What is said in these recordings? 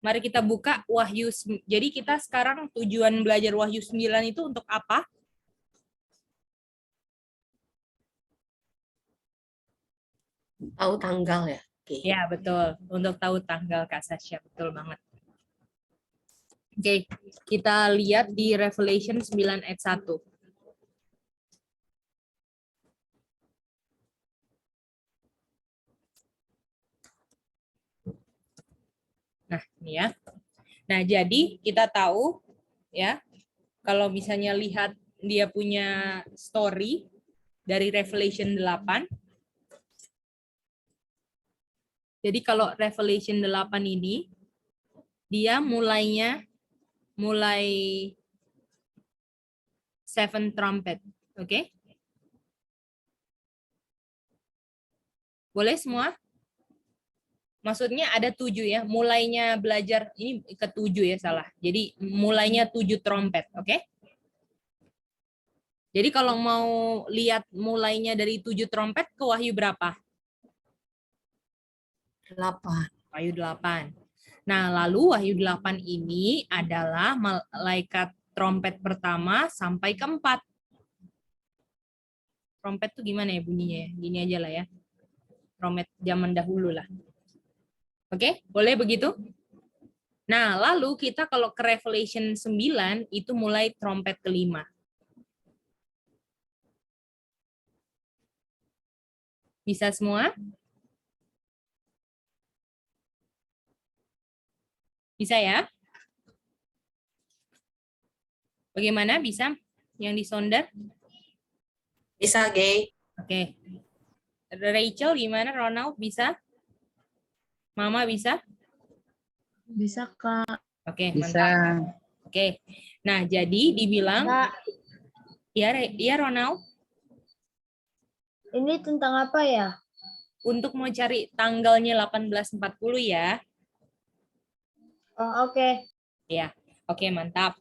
Mari kita buka Wahyu. Jadi kita sekarang tujuan belajar Wahyu 9 itu untuk apa? Tahu tanggal ya. Oke. Ya, betul. Untuk tahu tanggal Kak Sasha. Betul banget. Oke, kita lihat di Revelation 9 ayat 1. Nah, ini ya. Nah, jadi kita tahu ya, kalau misalnya lihat dia punya story dari Revelation 8. Jadi kalau Revelation 8 ini dia mulai seven trumpet. Oke? Boleh semua? Maksudnya ada 7 ya, mulainya belajar, ini ke-7 ya, salah. Jadi mulainya 7 trompet, oke? Jadi kalau mau lihat mulainya dari 7 trompet, ke Wahyu berapa? 8. Wahyu 8. Nah, lalu Wahyu 8 ini adalah malaikat trompet pertama sampai ke-4. Trompet tuh gimana ya bunyinya ya? Gini aja lah ya. Trompet zaman dahulu lah. Oke, boleh begitu? Nah, lalu kita kalau ke Revelation 9, itu mulai trompet kelima. Bisa semua? Bisa ya? Bagaimana? Bisa? Yang disonder? Bisa, Gay? Oke. Rachel gimana? Ronald bisa? Mama bisa? Bisa, Kak. Oke, Bisa. mantap. Oke. Nah, jadi dibilang, Kak, ya Ronald, ini tentang apa ya? untuk mau cari tanggalnya 1840 ya. Oh, oke. Ya, oke, mantap.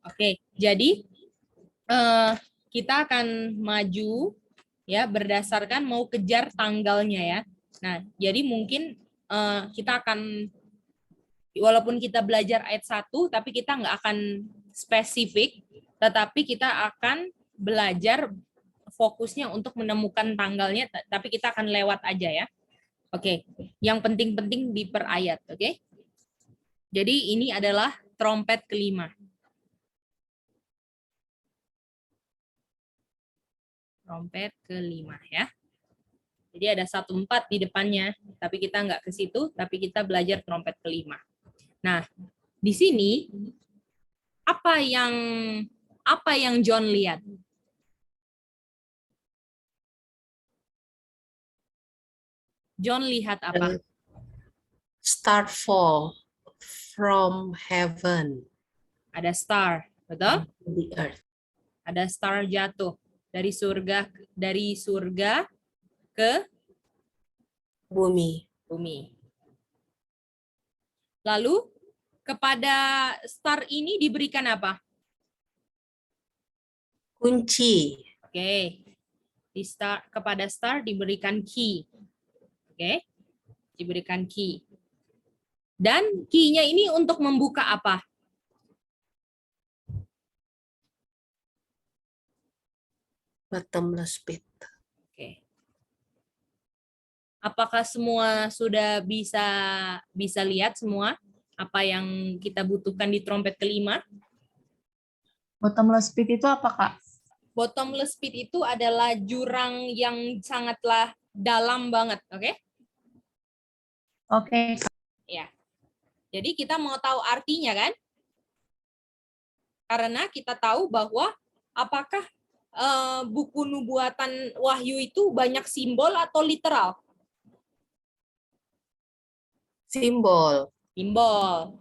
Oke, jadi kita akan maju ya berdasarkan mau kejar tanggalnya ya. Nah, jadi mungkin kita akan, walaupun kita belajar ayat 1, tapi kita nggak akan spesifik, tetapi kita akan belajar fokusnya untuk menemukan tanggalnya, tapi kita akan lewat aja ya. Oke, yang penting-penting di per ayat, oke? Jadi ini adalah trompet kelima. Trompet kelima ya. Jadi ada 1-4 di depannya, tapi kita nggak ke situ, tapi kita belajar trompet kelima. Nah, di sini apa yang John lihat? John lihat apa? Star fall from heaven Ada star, betul? to the earth. Ada star jatuh dari surga ke Bumi. bumi. Lalu kepada star ini diberikan apa? Kunci. Oke. Kepada star diberikan key. Oke. Diberikan key. Dan key-nya ini untuk membuka apa? Bottomless pit. Oke. Apakah semua sudah bisa lihat semua apa yang kita butuhkan di trompet kelima? Bottomless pit itu apa, Kak? Bottomless pit itu adalah jurang yang sangatlah dalam banget, oke? Oke, Kak. Ya. Jadi kita mau tahu artinya kan? Karena kita tahu bahwa apakah buku nubuatan Wahyu itu banyak simbol atau literal? Simbol. Simbol.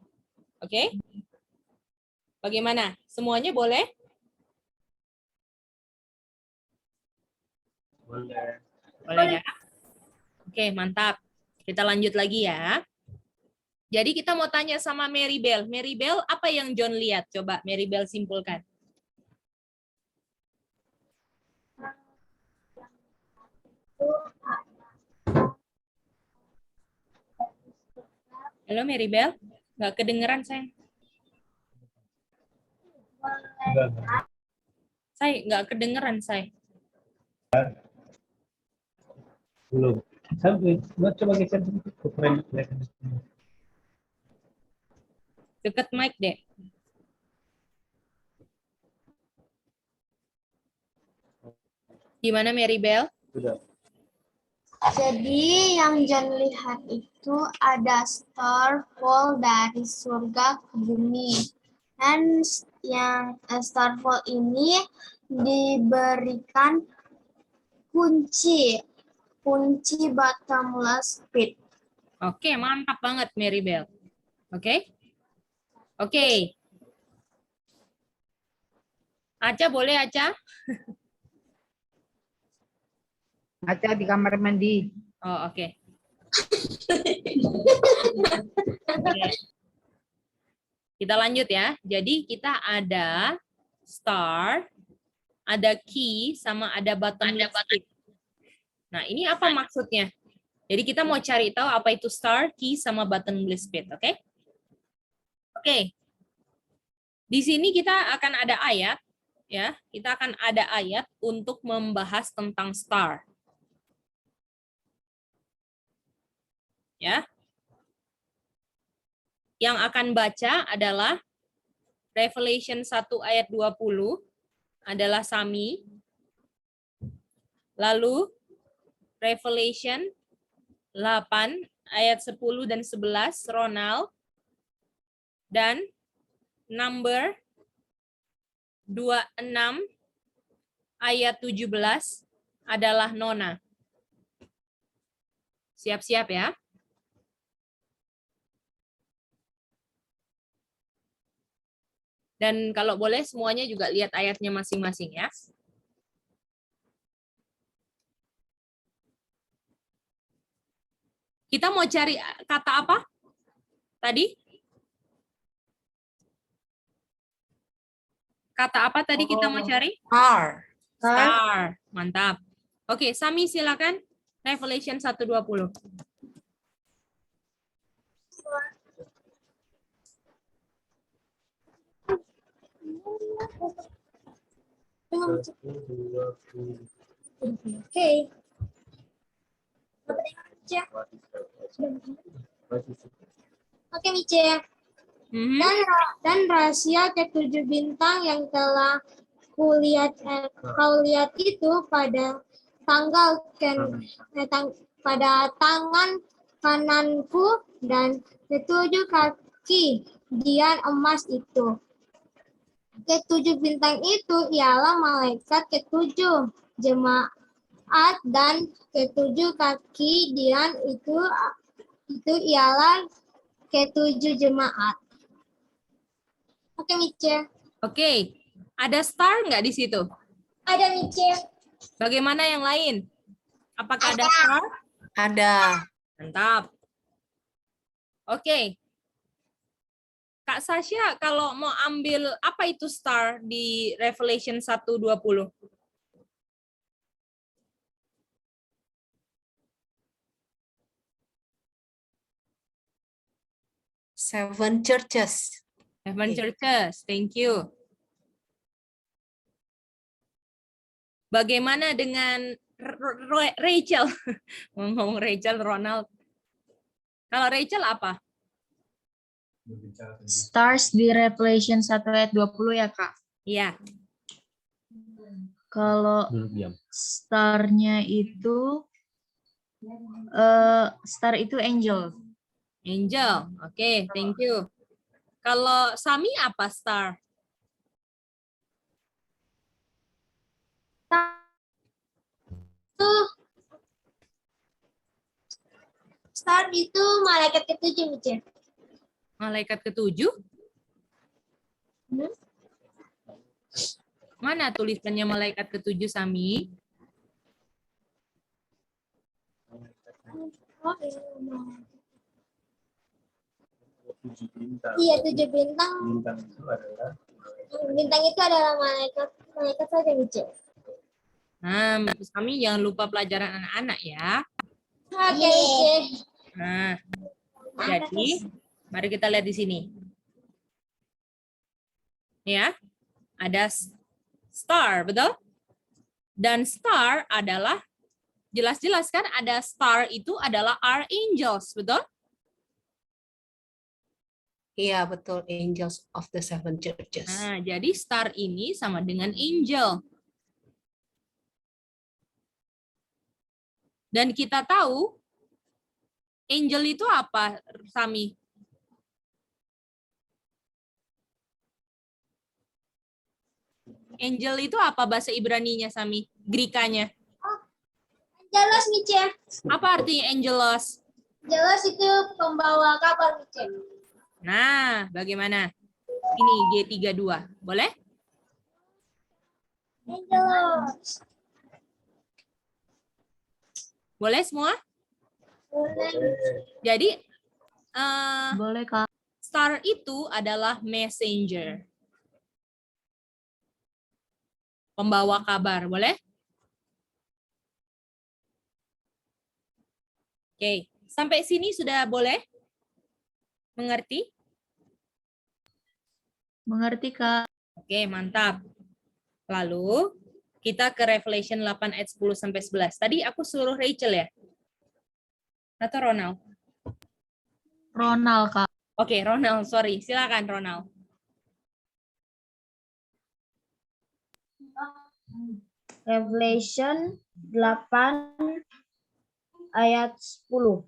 Oke? Bagaimana? Semuanya boleh? Boleh ya? Oke, mantap. Kita lanjut lagi ya. Jadi kita mau tanya sama Mary Bell. Mary Bell, apa yang John lihat? Coba Mary Bell simpulkan. Halo Mary Bell. Nggak kedengeran, sayang. Saya nggak kedengeran, saya. Belum. Sampai coba geser sedikit ke frame. Deket mic deh. Gimana, Mary Bell? Sudah. Jadi yang John lihat itu ada star fall dari surga ke bumi. Dan yang star fall ini diberikan kunci bottomless pit. Oke, mantap banget, Mary Bell. Oke? Oke. Aca, boleh, Aca? Aca di kamar mandi. Oh, oke. Oke. Kita lanjut ya. Jadi kita ada star, ada key, sama ada bottomless pit. Nah, ini apa maksudnya? Jadi kita mau cari tahu apa itu star, key, sama bottomless pit, oke? Oke. Di sini kita akan ada ayat, ya. Kita akan ada ayat untuk membahas tentang star. Ya. Yang akan baca adalah Revelation 1 ayat 20 adalah Sami. Lalu Revelation 8 ayat 10 dan 11 Ronald. Dan Number 26 ayat 17 adalah Nona. Siap-siap ya. Dan kalau boleh semuanya juga lihat ayatnya masing-masing ya. Kita mau cari kata apa tadi? Kata apa tadi kita mau cari? Star. Star. Mantap. Oke, Sami silakan. Revelation 1:20. Oke. Oke, Mice. Mhm. Dan rahasia ketujuh bintang yang telah kau lihat itu pada pada tangan kananku dan ketujuh kaki dian emas itu. Ketujuh bintang itu ialah malaikat ketujuh jemaat dan ketujuh kaki dian itu ialah ketujuh jemaat. Oke, Mice. Oke. Ada star nggak di situ? Ada, Mice. Bagaimana yang lain? Apakah ada star? Ada. Mantap. Oke. Kak Sasha, kalau mau ambil apa itu star di Revelation 1:20? Seven churches. Seven churches. Thank you. Bagaimana dengan Rachel? Ngomong Rachel, Ronald. Kalau Rachel apa? Stars di Revelation 1 ayat 20 ya, Kak. Iya. Kalau Duduk diam. starnya itu star itu angel. Angel. Oke, thank you. Kalau Sami apa star? Star itu malaikat ketujuh, Mice. Malaikat ketujuh? Hmm? Mana tulisannya malaikat ketujuh, Sami? Oh, iya, tujuh bintang. Bintang itu adalah malaikat saja, Mice. Nah, Sami jangan lupa pelajaran anak-anak ya. Oke, Mice. Nah, jadi Mari kita lihat di sini. Ya, ada star, betul? Dan star adalah, jelas-jelas kan ada star itu adalah archangels, betul? Iya, betul. Angels of the Seven Churches. Nah, jadi star ini sama dengan angel. Dan kita tahu angel itu apa, Sami? Angel itu apa bahasa Ibraninya, Sami? Greek-nya. Jelas Mice. Apa artinya angelos? Jelas itu pembawa kabar Mice. Nah, bagaimana? Ini G32. Boleh? Angelos. Boleh semua? Boleh. Jadi, Boleh, Kak. star itu adalah messenger. Pembawa kabar, boleh? Oke, sampai sini sudah boleh? Mengerti? Mengerti, Kak. Oke, mantap. Lalu, kita ke Revelation 8 ayat 10 sampai 11. Tadi aku suruh Rachel ya? Atau Ronald? Ronald, Kak. Oke, Ronald, sorry. Silakan Ronald. Revelation 8 ayat 10.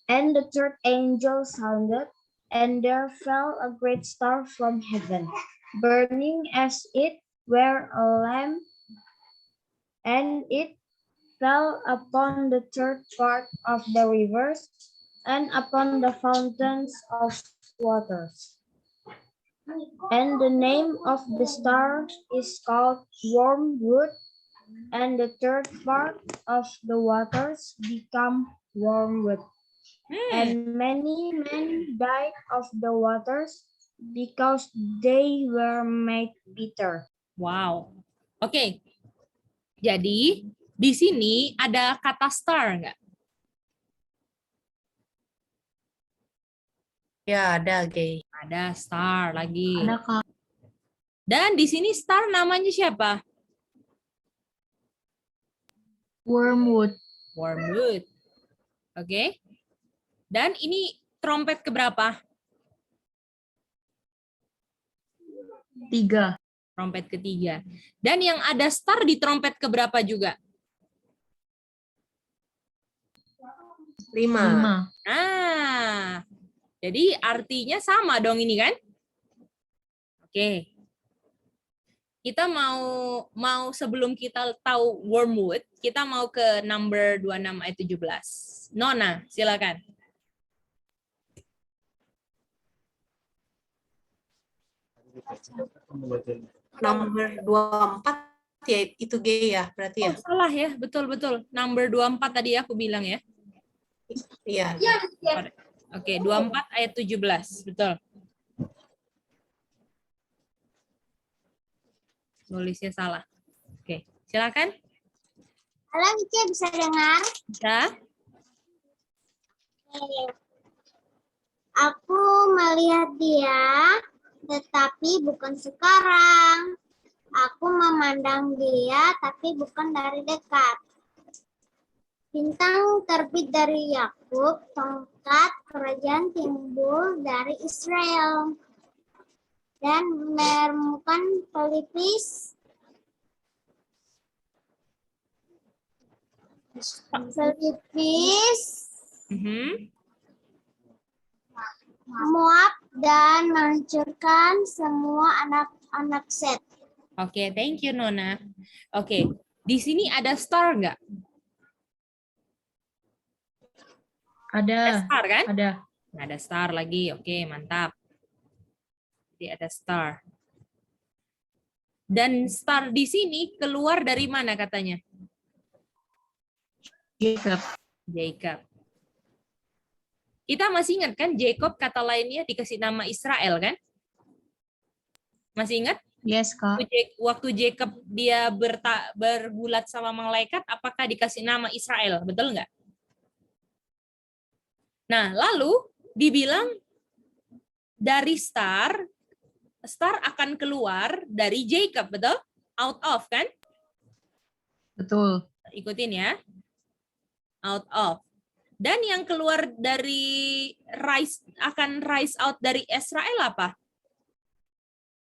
And the third angel sounded, and there fell a great star from heaven, burning as it were a lamp, and it fell upon the third part of the rivers and upon the fountains of waters. And the name of the star is called Wormwood, and the third part of the waters become wormwood. And many men died of the waters because they were made bitter. Wow. Oke. Jadi, di sini ada kata star nggak? Ya, ada, Gay. Ada star lagi. Ada, Kak. Dan di sini star namanya siapa? Wormwood. Wormwood. Oke. Dan ini trompet keberapa? 3. Trompet ketiga. Dan yang ada star di trompet keberapa juga? 5. 5. Ah, jadi artinya sama dong ini kan? Oke. Kita mau sebelum kita tahu wormwood, kita mau ke number 26 ayat 17. Nona, silakan. Nomor 24 ya itu Gay ya, berarti ya? Oh, salah ya, betul-betul. Number 24 tadi aku bilang ya. Iya. Ya, Mice. Oke, 24 ayat 17, betul. Tulisnya salah. Oke, silakan. Halo Mice, bisa dengar? Bisa? Aku melihat dia, tetapi bukan sekarang. Aku memandang dia, tapi bukan dari dekat. Bintang terbit dari Yakub, tongkat kerajaan timbul dari Israel. Dan menemukan pelipis Moab dan menghancurkan semua anak-anak Set. Oke, thank you Nona. Oke, di sini ada star nggak? Ada Ada. star kan? Ada. Ada star lagi. Oke, mantap. Jadi ada star. Dan star di sini keluar dari mana katanya? Jacob. Jacob. Kita masih ingat kan Jacob kata lainnya dikasih nama Israel kan? Masih ingat? Yes, Kak. Waktu Jacob dia bergulat sama malaikat, apakah dikasih nama Israel? Betul nggak? Nah, lalu dibilang dari star akan keluar dari Jacob, betul? Out of, kan? Betul. Ikutin ya. Out of. Dan yang keluar dari akan rise out dari Israel apa?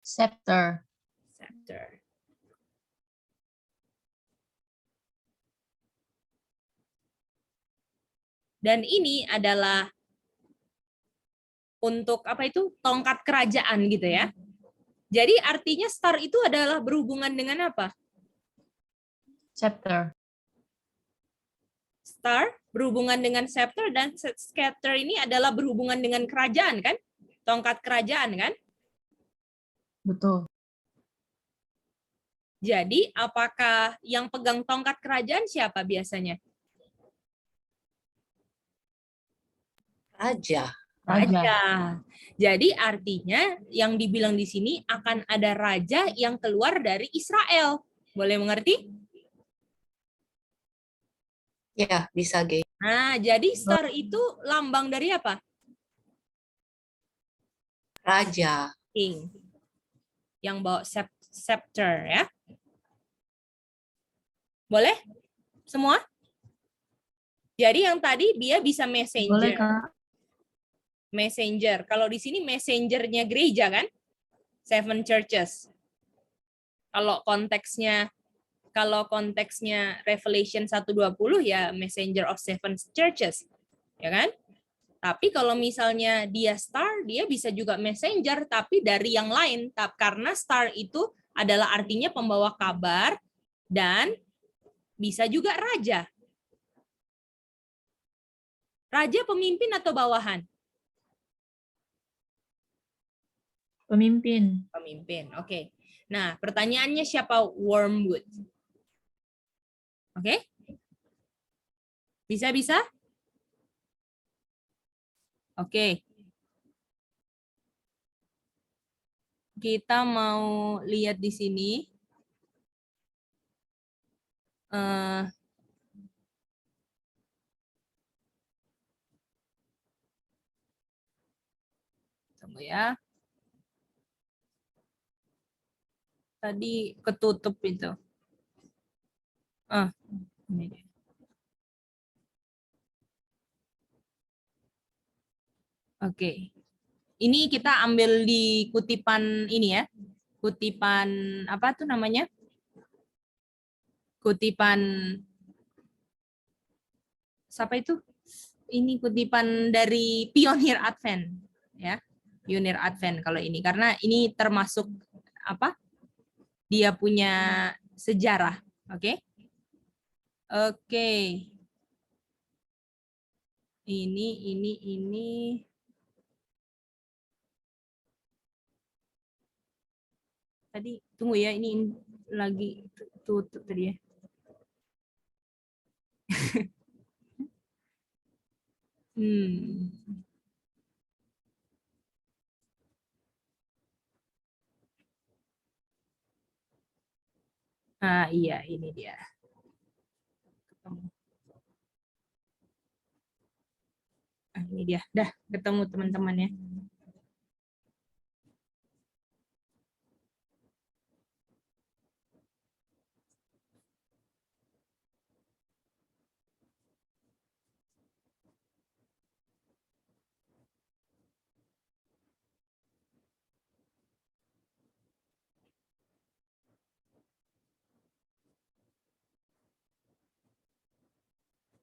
Scepter. Scepter. Dan ini adalah untuk apa itu? Tongkat kerajaan gitu ya. Jadi artinya star itu adalah berhubungan dengan apa? Scepter. Star berhubungan dengan scepter, dan scepter ini adalah berhubungan dengan kerajaan, kan? Tongkat kerajaan, kan? Betul. Jadi apakah yang pegang tongkat kerajaan siapa biasanya? Raja. Raja. Jadi artinya yang dibilang di sini akan ada raja yang keluar dari Israel. Boleh mengerti? Ya, bisa, Ge. Nah, jadi star itu lambang dari apa? Raja. King. Yang bawa scepter ya. Boleh? Semua? Jadi yang tadi dia bisa Boleh, messenger. Kak. Messenger. Kalau di sini messengernya gereja, kan? Seven churches. Kalau konteksnya Revelation 1:20 ya messenger of seven churches. Ya kan? Tapi kalau misalnya dia star, dia bisa juga messenger tapi dari yang lain. Karena star itu adalah artinya pembawa kabar dan bisa juga raja. Raja pemimpin atau bawahan? Pemimpin. Pemimpin, oke. Nah, pertanyaannya siapa Wormwood? Oke? Bisa? Oke. Kita mau lihat di sini. Tunggu ya. Tadi ketutup itu. Ini dia. Oke. Ini kita ambil di kutipan ini ya. Kutipan apa tuh namanya? Kutipan siapa itu? Ini kutipan dari Pioneer Advent ya. Pioneer Advent kalau ini karena ini termasuk apa? Dia punya sejarah, oke? Oke. Ini. Tadi tunggu ya, ini lagi tutup tadi ya. Iya, ini dia. Ini dia. Dah ketemu teman-temannya.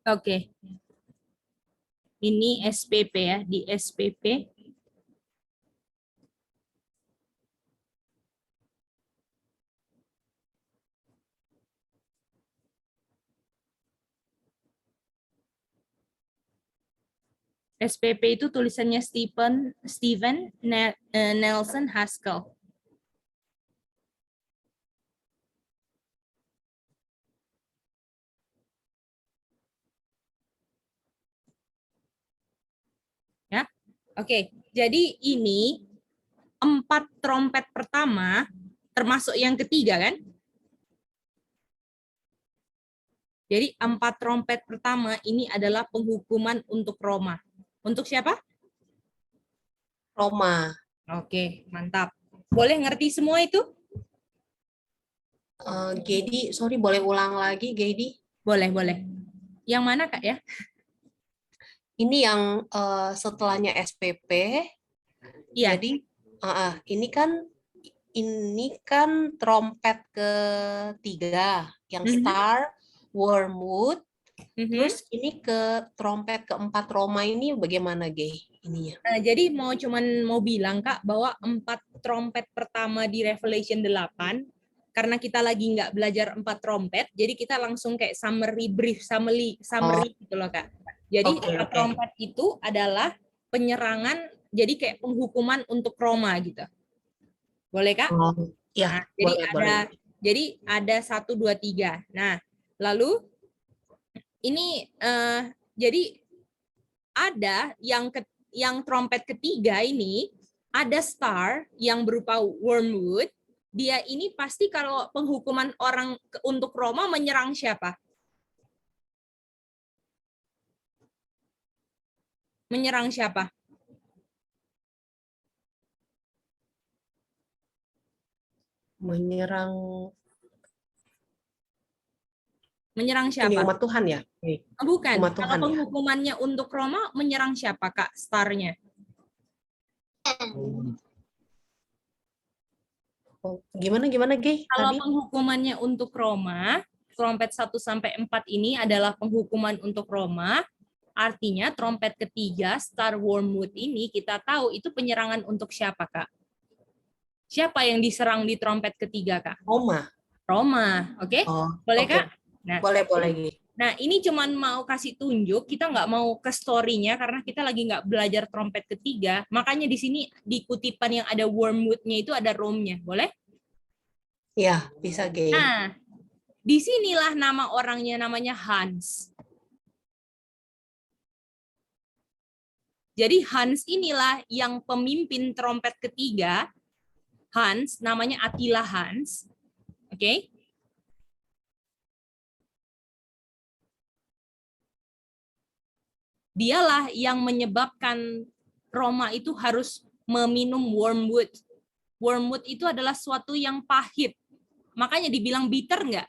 Oke. Ini SPP ya, di SPP. SPP itu tulisannya Stephen Nelson Haskell. Ya, oke. Jadi ini 4 trompet pertama, termasuk yang ketiga kan? Jadi 4 trompet pertama ini adalah penghukuman untuk Roma. Untuk siapa? Roma. Oke, mantap. Boleh ngerti semua itu? Gedi, sorry boleh ulang lagi Gedi? Boleh, boleh. Yang mana Kak ya? Ini yang setelahnya SPP. Iya. Jadi ini kan trompet ketiga yang Mhm. star, wormwood. Mhm. Terus ini ke trompet keempat Roma ini bagaimana Gay ininya? Nah, jadi mau bilang Kak bahwa 4 trompet pertama di Revelation 8, karena kita lagi nggak belajar 4 trompet, jadi kita langsung kayak summary gitu loh Kak. Jadi Oke, 4 oke. trompet itu adalah penyerangan, jadi kayak penghukuman untuk Roma gitu. Boleh Kak? Oh, ya, Nah, jadi boleh. ada 1, 2, 3. Nah, lalu ini jadi ada yang trompet ketiga ini ada star yang berupa wormwood. Dia ini pasti kalau penghukuman orang untuk Roma menyerang siapa? Menyerang siapa? Menyerang ini siapa? umat Tuhan ya? Bukan. Umat Kalau Tuhan ya? penghukumannya untuk Roma menyerang siapa Kak starnya? Oh, gimana Gay Kalau tadi? penghukumannya untuk Roma, trompet 1 sampai 4 ini adalah penghukuman untuk Roma. Artinya trompet ketiga Star Wormwood ini kita tahu itu penyerangan untuk siapa Kak? Siapa yang diserang di trompet ketiga Kak? Roma. Roma, oke? Oh, Boleh oke. Kak? Nah, Boleh Gay. nah, ini cuman mau kasih tunjuk, kita nggak mau ke story-nya karena kita lagi nggak belajar trompet ketiga. Makanya di sini di kutipan yang ada wormwood-nya itu ada Rome-nya. Boleh? Ya, bisa Gay. Nah, disinilah nama orangnya namanya Hans. Jadi Hans inilah yang pemimpin trompet ketiga. Hans, namanya Attila Hans. Oke? Dialah yang menyebabkan Roma itu harus meminum wormwood. Wormwood itu adalah suatu yang pahit. Makanya dibilang bitter nggak?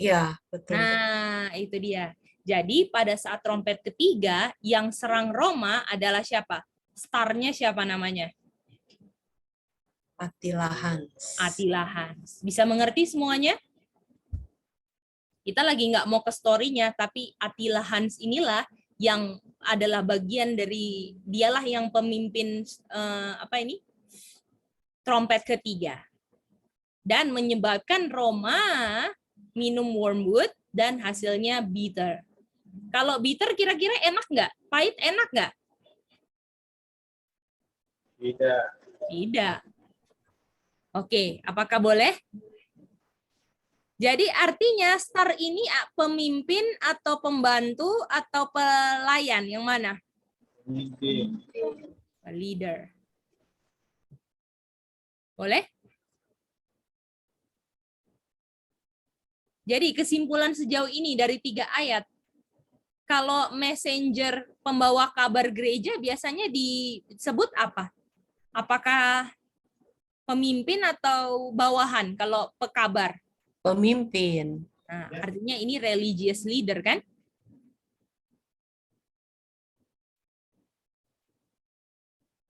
Iya, betul. Nah, itu dia. Jadi pada saat trompet ketiga, yang serang Roma adalah siapa? Starnya siapa namanya? Attila Hans. Attila Hans. Bisa mengerti semuanya? Kita lagi nggak mau ke story-nya, tapi Attila Hans inilah yang adalah bagian dari, dialah yang pemimpin trompet ketiga. Dan menyebabkan Roma minum wormwood dan hasilnya bitter. Kalau bitter kira-kira enak nggak? Pahit enak nggak? Tidak. Tidak. Oke, apakah boleh? Jadi artinya star ini pemimpin atau pembantu atau pelayan? Yang mana? Pemimpin. Leader. Boleh? Jadi kesimpulan sejauh ini dari 3 ayat, kalau messenger pembawa kabar gereja biasanya disebut apa? Apakah pemimpin atau bawahan kalau pekabar? Pemimpin. Nah, artinya ini religious leader kan?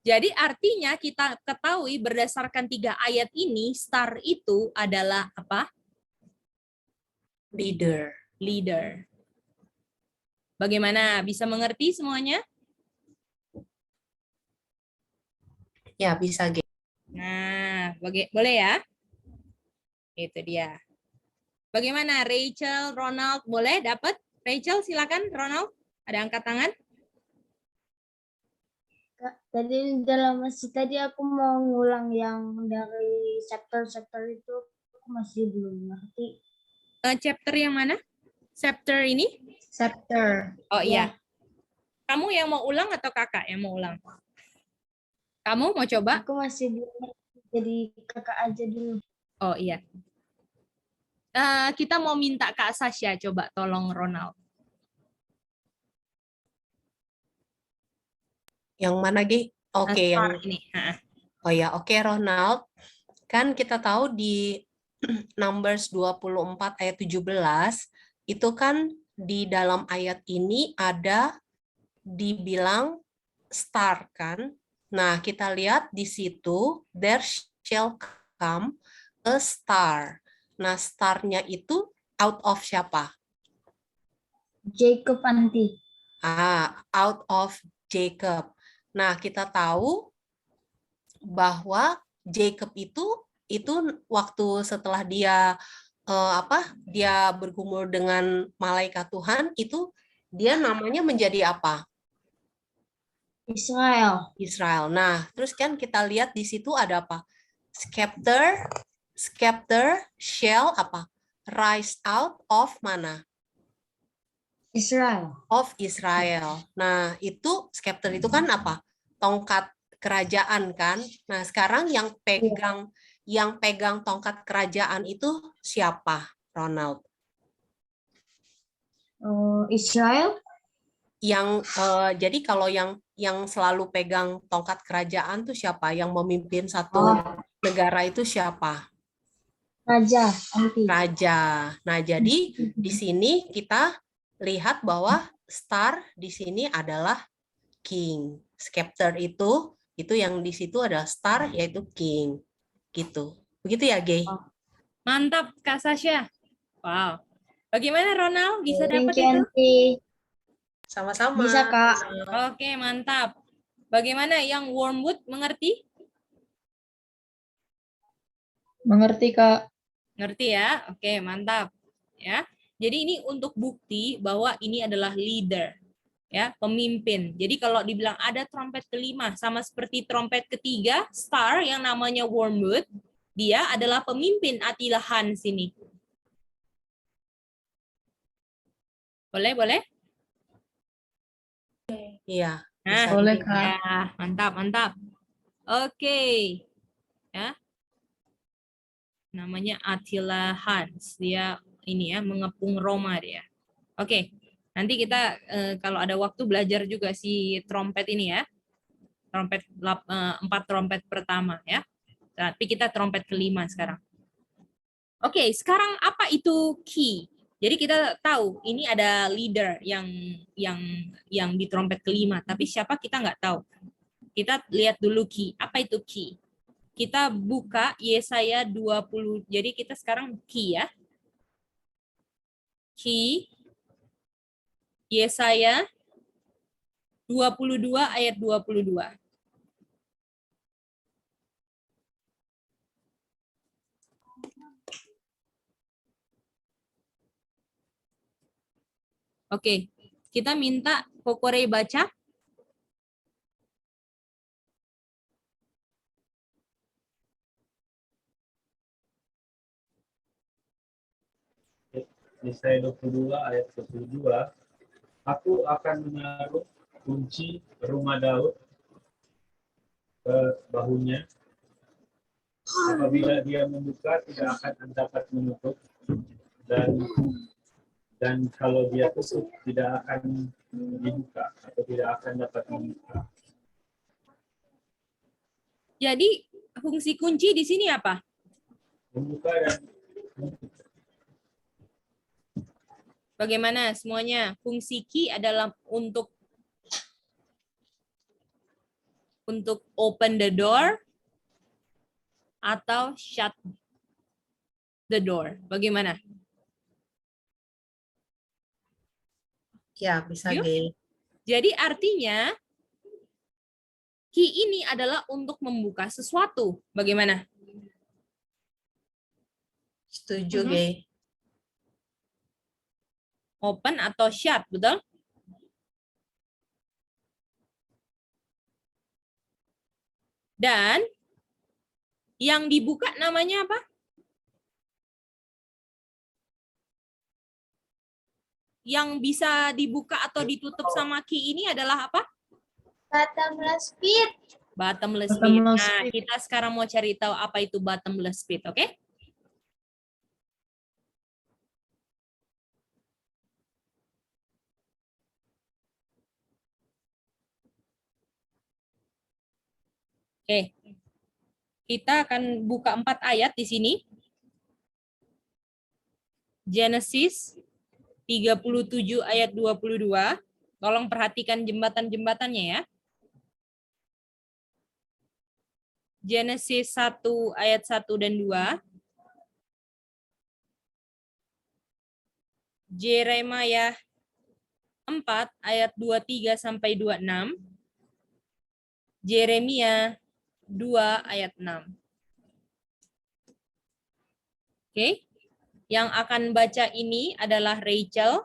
Jadi artinya kita ketahui berdasarkan 3 ayat ini, star itu adalah apa? Leader. Leader. Bagaimana? Bisa mengerti semuanya? Ya, bisa Gay. Nah, boleh ya? Itu dia. Bagaimana Rachel, Ronald? Boleh dapat? Rachel silakan, Ronald. Ada angkat tangan? Kak, tadi dalam masih tadi aku mau ngulang yang dari chapter-chapter itu aku masih belum ngerti. Chapter yang mana? Chapter ini? Chapter. Oh iya. Ya. Kamu yang mau ulang atau kakak yang mau ulang? Kamu mau coba? Aku masih belum ngerti, jadi kakak aja dulu. Oh iya. Kita mau minta Kak Sasha coba tolong Ronald. Yang mana, Ge? Oke, Star yang ini. oh ya, oke Ronald. Kan kita tahu di Numbers 24 ayat 17 itu kan di dalam ayat ini ada dibilang star kan. Nah, kita lihat di situ there shall come a star. Nah, starnya itu out of siapa? Jacob Anti. Out of Jacob. Nah, kita tahu bahwa Jacob itu waktu setelah dia dia bergumul dengan malaikat Tuhan itu dia namanya menjadi apa? Israel. Israel. Nah, terus kan kita lihat di situ ada apa? Scepter shall apa? Rise out of mana? Israel. Of Israel. Nah, itu scepter itu kan apa? Tongkat kerajaan kan. Nah, sekarang yang pegang tongkat kerajaan itu siapa, Ronald? Israel. Jadi kalau yang selalu pegang tongkat kerajaan tuh siapa? Yang memimpin satu negara itu siapa? Raja Anti. Raja. Nah, jadi di sini kita lihat bahwa star di sini adalah king. Scepter itu yang di situ adalah star yaitu king. Gitu. Begitu ya, Gay? Mantap, Kak Sasha. Wow. Bagaimana Ronald? Bisa dapat Thank you, itu? Anti. Sama-sama. Bisa, Kak. Oke, mantap. Bagaimana yang Wormwood mengerti? Mengerti, Kak. Ngerti ya? Oke, mantap. Ya. Jadi ini untuk bukti bahwa ini adalah leader, ya, pemimpin. Jadi kalau dibilang ada trompet kelima sama seperti trompet ketiga, star yang namanya Wormwood, dia adalah pemimpin Attila Hans ini. Boleh? Iya. Nah, Boleh, ya, Kak. mantap. Oke. Ya. Namanya Attila Hans. Dia ini ya, mengepung Roma dia. Oke. Nanti kita kalau ada waktu belajar juga si trompet ini ya. Trompet 4 trompet pertama ya. Tapi kita trompet kelima sekarang. Oke, sekarang apa itu key? Jadi kita tahu ini ada leader yang di trompet kelima, tapi siapa kita nggak tahu. Kita lihat dulu key. Apa itu key? Kita buka Yesaya 20. Jadi kita sekarang key ya. Key Yesaya 22 ayat 22. Oke, kita minta Kokore baca. Yesaya 22 ayat 22. Aku akan menaruh kunci rumah Daud ke bahunya. Apabila dia membuka, tidak akan dapat menutup. Dan kalau dia tutup, tidak akan dibuka atau tidak akan dapat membuka. Jadi fungsi kunci di sini apa? Membuka dan Bagaimana semuanya? Fungsi key adalah untuk open the door atau shut the door. Bagaimana? Ya, bisa, Yuk. Gay. Jadi artinya key ini adalah untuk membuka sesuatu. Bagaimana? Setuju, Gay. Open atau shut, betul? Dan yang dibuka namanya apa? Yang bisa dibuka atau ditutup sama key ini adalah apa? Bottomless pit. Bottomless pit. Bottomless Nah, pit. kita sekarang mau cari tahu apa itu bottomless pit, oke? Oke. Kita akan buka 4 ayat di sini. Genesis 37 ayat 22. Tolong perhatikan jembatan-jembatannya ya. Genesis 1 ayat 1 dan 2. Yeremia 4 ayat 23 sampai 26. Yeremia 2 ayat 6. Oke. Yang akan baca ini adalah Rachel.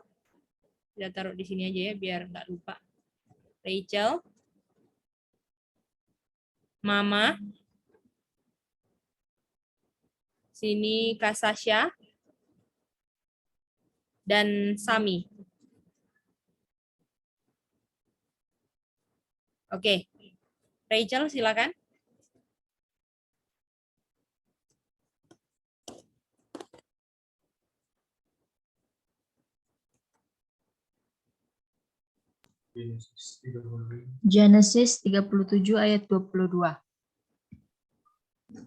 Kita taruh di sini aja ya biar nggak lupa. Rachel. Mama. Sini Kak Sasha. Dan Sami. Oke. Rachel silakan. Genesis 37 ayat 22.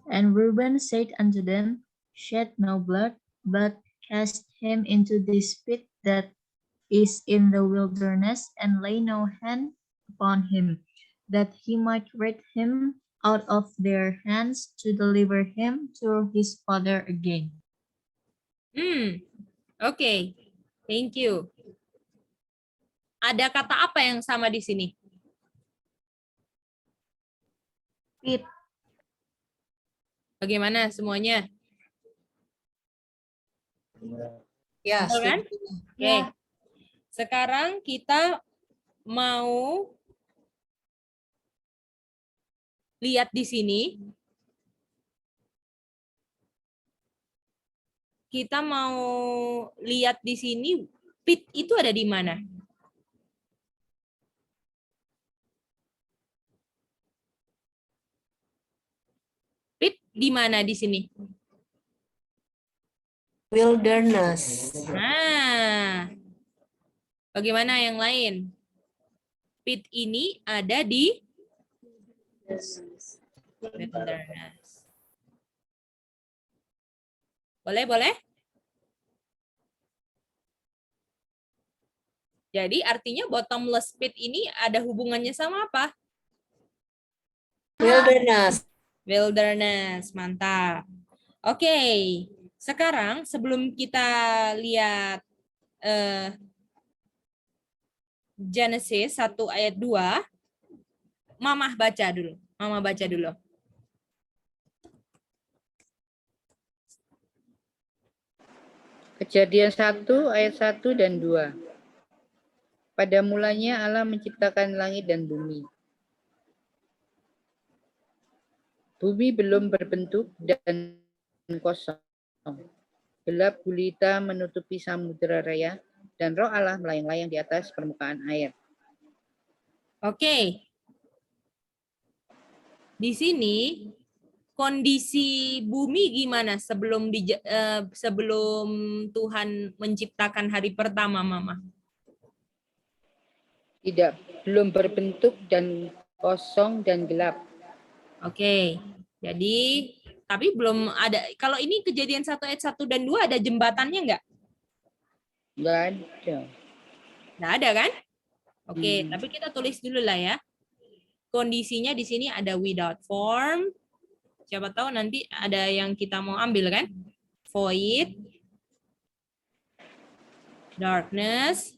And Reuben said unto them, Shed no blood, but cast him into this pit that is in the wilderness, and lay no hand upon him, that he might rid him out of their hands to deliver him to his father again. Oke. Thank you. Ada kata apa yang sama di sini? Pit. Bagaimana semuanya? Ya, Betul kan? setuju. Oke. Sekarang kita mau lihat di sini. Kita mau lihat di sini pit itu ada di mana? Pit di mana di sini? Wilderness. Nah, bagaimana yang lain? Pit ini ada di wilderness. Boleh? Jadi artinya bottomless pit ini ada hubungannya sama apa? Wilderness. Wilderness, mantap. Oke, sekarang sebelum kita lihat Genesis 1 ayat 2, Mamah baca dulu. Kejadian 1 ayat 1 dan 2. Pada mulanya Allah menciptakan langit dan bumi. Bumi belum berbentuk dan kosong. Gelap gulita menutupi samudera raya, dan roh Allah melayang-layang di atas permukaan air. Oke. Di sini kondisi bumi gimana sebelum Tuhan menciptakan hari pertama, Mama? Tidak, belum berbentuk dan kosong dan gelap. Oke. Jadi tapi belum ada. Kalau ini Kejadian 1 ayat 1 dan 2 ada jembatannya enggak? Enggak ada. Nggak ada kan? Oke, tapi kita tulis dulu lah ya. Kondisinya di sini ada without form. Siapa tahu nanti ada yang kita mau ambil kan? Void, darkness,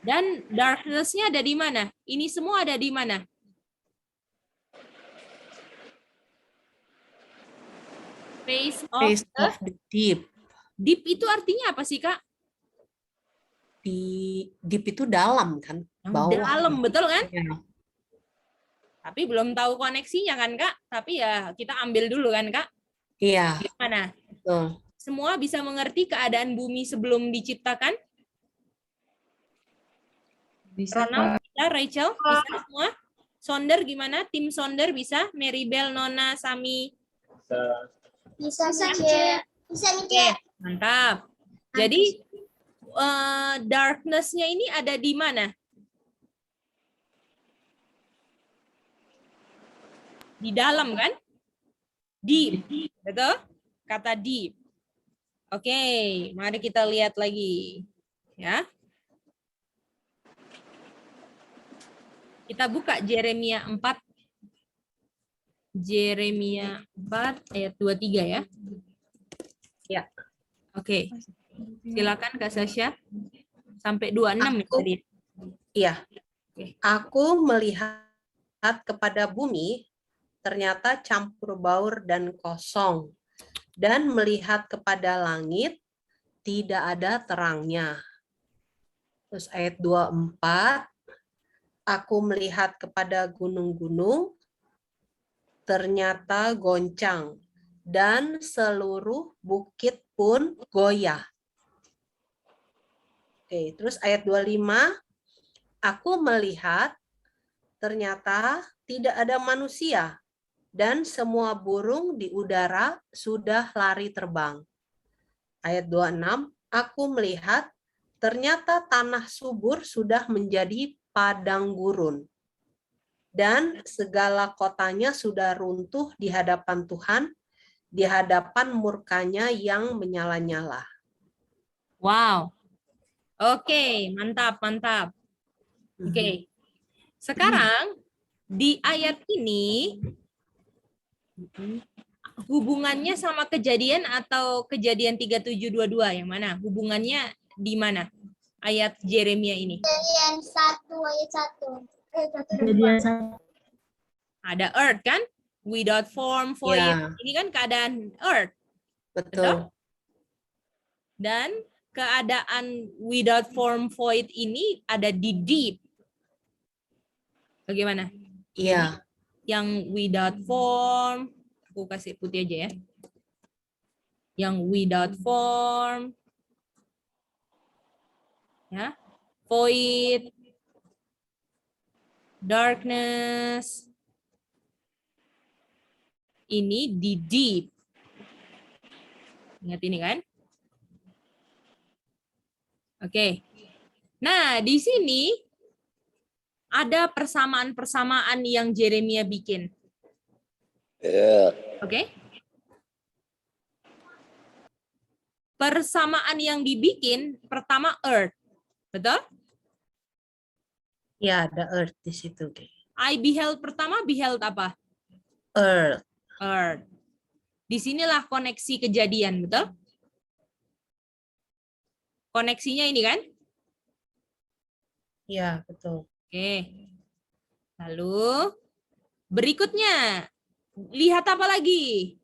dan darkness-nya ada di mana? Ini semua ada di mana? Face of the deep. Deep itu artinya apa sih, Kak? Di deep itu dalam kan? Bawah. Dalam, betul kan? Ya. Tapi belum tahu koneksinya kan, Kak? Tapi ya kita ambil dulu kan, Kak? Iya. Gimana? Betul. Semua bisa mengerti keadaan bumi sebelum diciptakan? Bisa, Ronald, bisa, Rachel, bisa semua? Sonder gimana? Tim Sonder bisa? Maribel, Nona, Sami? Bisa. Oke, mantap. Jadi darkness-nya ini ada di mana? Di dalam kan? Deep. Betul? Kata deep. Oke, mari kita lihat lagi. Ya. Kita buka Yeremia 4. Yeremia 4 ayat 23 ya. Ya. Oke. Silakan Kak Sasha. Sampai 26 ya tadi. Iya. Oke. Aku melihat kepada bumi, ternyata campur baur dan kosong. Dan melihat kepada langit, tidak ada terangnya. Terus ayat 24, aku melihat kepada gunung-gunung, ternyata goncang, dan seluruh bukit pun goyah. Oke, terus ayat 25, aku melihat, ternyata tidak ada manusia, dan semua burung di udara sudah lari terbang. Ayat 26, aku melihat, ternyata tanah subur sudah menjadi padang gurun. Dan segala kotanya sudah runtuh di hadapan Tuhan, di hadapan murkanya yang menyala-nyala. Wow. Oke, mantap, mantap. Oke. Sekarang di ayat ini hubungannya sama kejadian atau kejadian 3722 yang mana? Hubungannya di mana? Ayat Yeremia ini. Kejadian 1 ayat 1. Kejadian Ada earth kan? Without form, void. Ya. Ini kan keadaan earth. Betul. Dan keadaan without form, void ini ada di deep. Bagaimana? Iya. Yang without form, aku kasih putih aja ya. Yang without form, ya, void, darkness, ini di deep. Ingat ini kan? Oke. Nah, di sini ada persamaan-persamaan yang Yeremia bikin. Oke? Persamaan yang dibikin pertama earth. Betul? Ya, ada earth di situ. I beheld pertama beheld apa? Earth. Earth. Disinilah koneksi kejadian, betul? Koneksinya ini kan? Ya, betul. Oke. Lalu berikutnya, lihat apa lagi?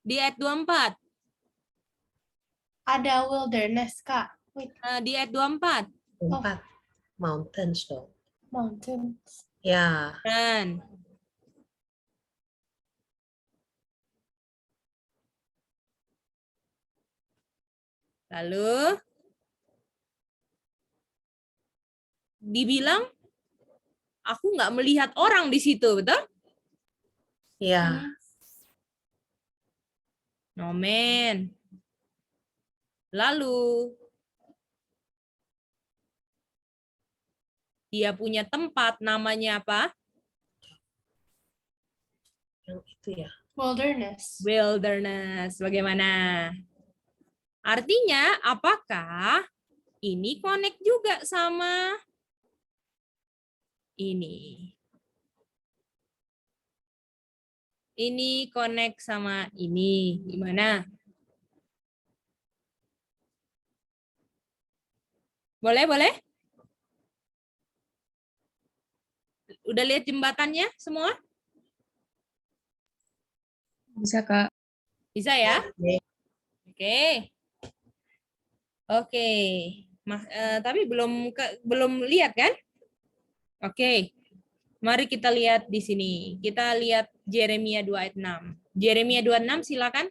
Di ayat 24. Ada wilderness, Kak. Di ayat 24. 4. Mountains dong. Mountains. Ya. Dan lalu dibilang aku nggak melihat orang di situ, betul? Ya. Nomen. Lalu dia punya tempat namanya apa? Yang itu ya. Wilderness. Wilderness. Bagaimana? Artinya apakah ini connect juga sama ini? Ini connect sama ini. Gimana? Boleh, boleh? Udah lihat jembatannya semua? bisa, Kak. Bisa ya? Oke. Oke. Tapi belum lihat kan? Oke. Mari kita lihat di sini. Kita lihat Yeremia 2 ayat 6. Yeremia 2 ayat 6 silakan.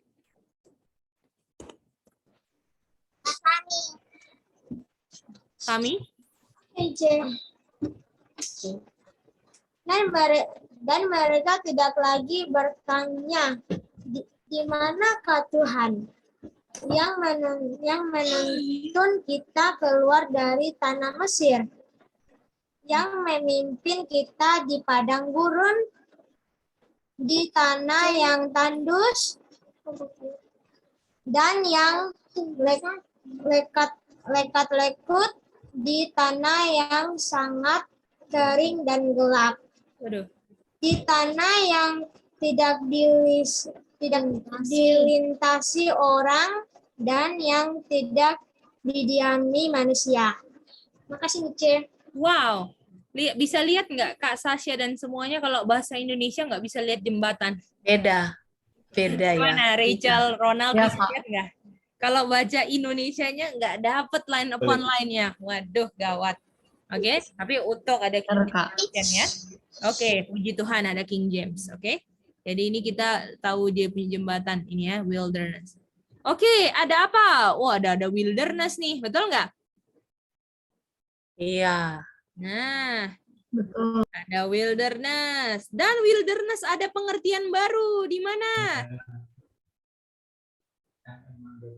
Kami. Dan mereka tidak lagi bertanya, di manakah Tuhan yang menuntun kita keluar dari tanah Mesir? yang memimpin kita di padang gurun, di tanah yang tandus, dan yang lekat-lekut, di tanah yang sangat kering dan gelap, Waduh. di tanah yang tidak dilintasi orang dan yang tidak didiami manusia. Makasih, Nice. Wow. Bisa lihat nggak Kak Sasha dan semuanya kalau bahasa Indonesia nggak bisa lihat jembatan? Beda ya. Gimana Rachel, Ronald Ya, bisa Kak. lihat nggak? Kalau baca Indonesianya nggak dapet line upon line-nya. Waduh, gawat. Oke, tapi untuk ada King Benar, Kak. James ya. Oke, puji Tuhan ada King James. Oke, jadi ini kita tahu dia punya jembatan ini ya, wilderness. Oke, ada apa? Wah, ada wilderness nih, betul nggak? Iya. Nah, Betul. ada wilderness. Dan wilderness ada pengertian baru. Di mana?